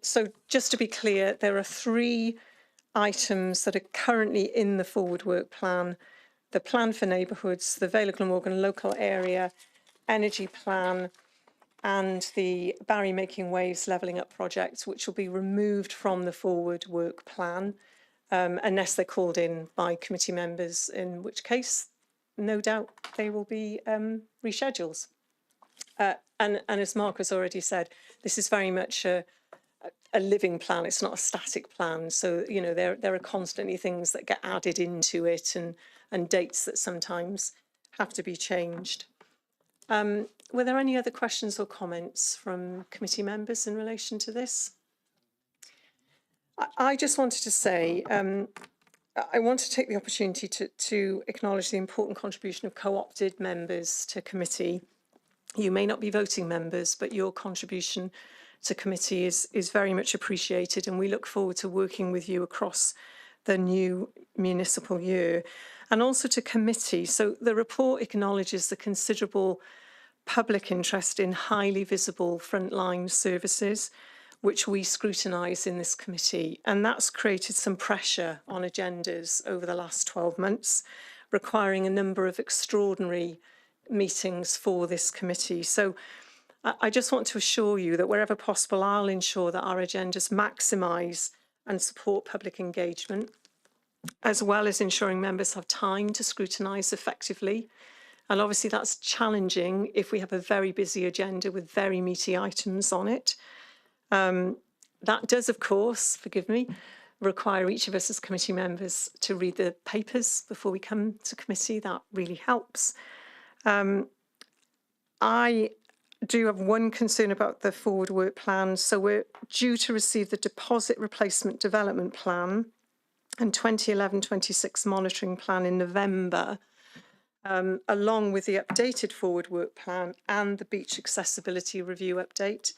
So just to be clear, there are 3 items that are currently in the forward work plan: the plan for neighbourhoods, the Vale of Glamorgan local area energy plan, and the Barry Making Waves Levelling Up project, which will be removed from the forward work plan unless they're called in by committee members, in which case, no doubt, they will be rescheduled. And as Mark has already said, this is very much a living plan. It's not a static plan. So, you know, there are constantly things that get added into it and dates that sometimes have to be changed. Were there any other questions or comments from committee members in relation to this? I just wanted to say, I want to take the opportunity to acknowledge the important contribution of co-opted members to committee. You may not be voting members, but your contribution to committee is very much appreciated, and we look forward to working with you across the new municipal year. And also to committee. So the report acknowledges the considerable public interest in highly visible frontline services, which we scrutinise in this committee. And that's created some pressure on agendas over the last 12 months, requiring a number of extraordinary meetings for this committee. So I just want to assure you that wherever possible, I'll ensure that our agendas maximise and support public engagement, as well as ensuring members have time to scrutinise effectively. And obviously that's challenging if we have a very busy agenda with very meaty items on it. That does, of course, forgive me, require each of us as committee members to read the papers before we come to committee. That really helps. I do have one concern about the forward work plan. So we're due to receive the deposit replacement development plan and 2011-26 monitoring plan in November, along with the updated forward work plan and the beach accessibility review update.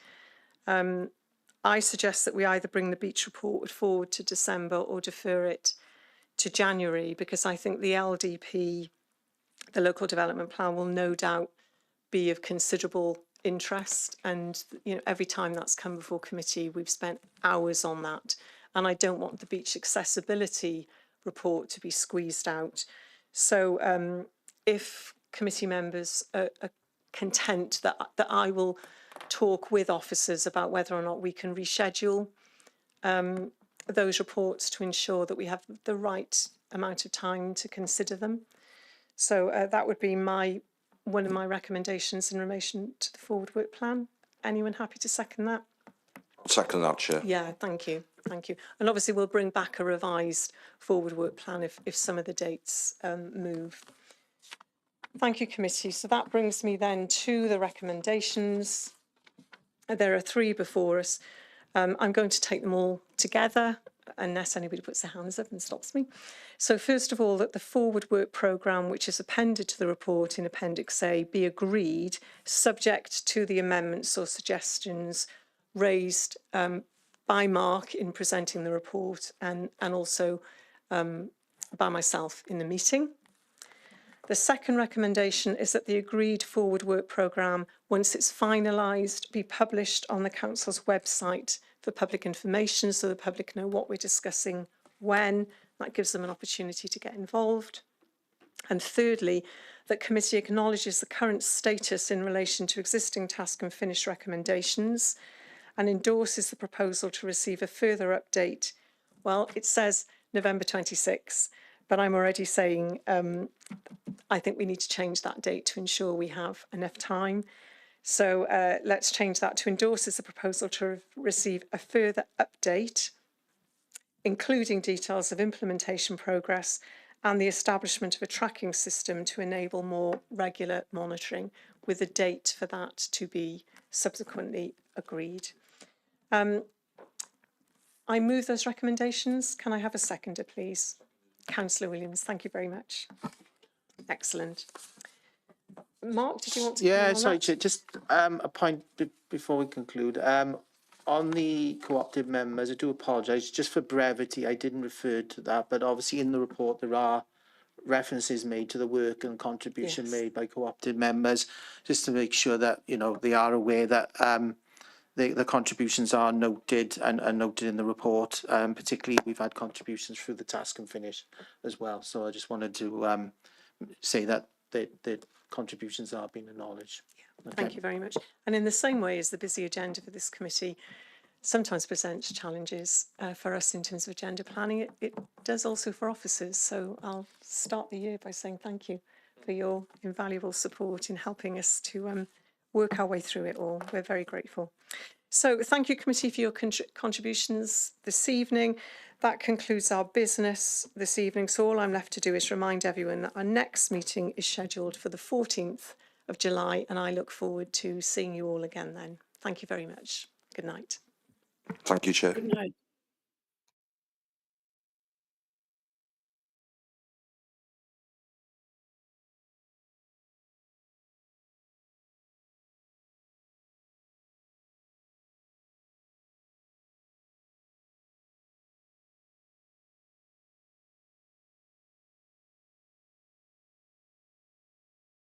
I suggest that we either bring the beach report forward to December or defer it to January, because I think the LDP, the local development plan, will no doubt be of considerable interest. And you know, every time that's come before committee, we've spent hours on that. And I don't want the beach accessibility report to be squeezed out. So if committee members are content that I will talk with officers about whether or not we can reschedule those reports to ensure that we have the right amount of time to consider them. So that would be one of my recommendations in relation to the forward work plan. Anyone happy to second that? Second that, Chair. Yeah, thank you. Thank you. And obviously we'll bring back a revised forward work plan if some of the dates move. Thank you, committee. So that brings me then to the recommendations. There are 3 before us. I'm going to take them all together unless anybody puts their hands up and stops me. So first of all, that the forward work programme, which is appended to the report in Appendix A, be agreed subject to the amendments or suggestions raised by Mark in presenting the report and also by myself in the meeting. The second recommendation is that the agreed forward work programme, once it's finalised, be published on the Council's website for public information so the public know what we're discussing when. That gives them an opportunity to get involved. And thirdly, that committee acknowledges the current status in relation to existing task and finish recommendations and endorses the proposal to receive a further update. Well, it says November 26, but I'm already saying I think we need to change that date to ensure we have enough time So let's change that to endorses the proposal to receive a further update, including details of implementation progress and the establishment of a tracking system to enable more regular monitoring, with a date for that to be subsequently agreed. I move those recommendations. Can I have a seconder, please? Councillor Williams, thank you very much. Excellent. Mark, did you want to? Yeah, sorry, Chair, just a point before we conclude. On the cooperative members, I do apologise. Just for brevity, I didn't refer to that, but obviously in the report there are references made to the work and contribution made by cooperative members, just to make sure that they are aware that the contributions are noted and noted in the report. Particularly, we've had contributions through the task and finish as well. So I just wanted to say that the contributions are being acknowledged. Okay. Thank you very much. And in the same way as the busy agenda for this committee sometimes presents challenges for us in terms of agenda planning, it does also for officers. So I'll start the year by saying thank you for your invaluable support in helping us to work our way through it all. We're very grateful. So thank you, committee, for your contributions this evening. That concludes our business this evening. So all I'm left to do is remind everyone that our next meeting is scheduled for the 14th of July, and I look forward to seeing you all again then. Thank you very much. Good night. Thank you, Chair. Good night.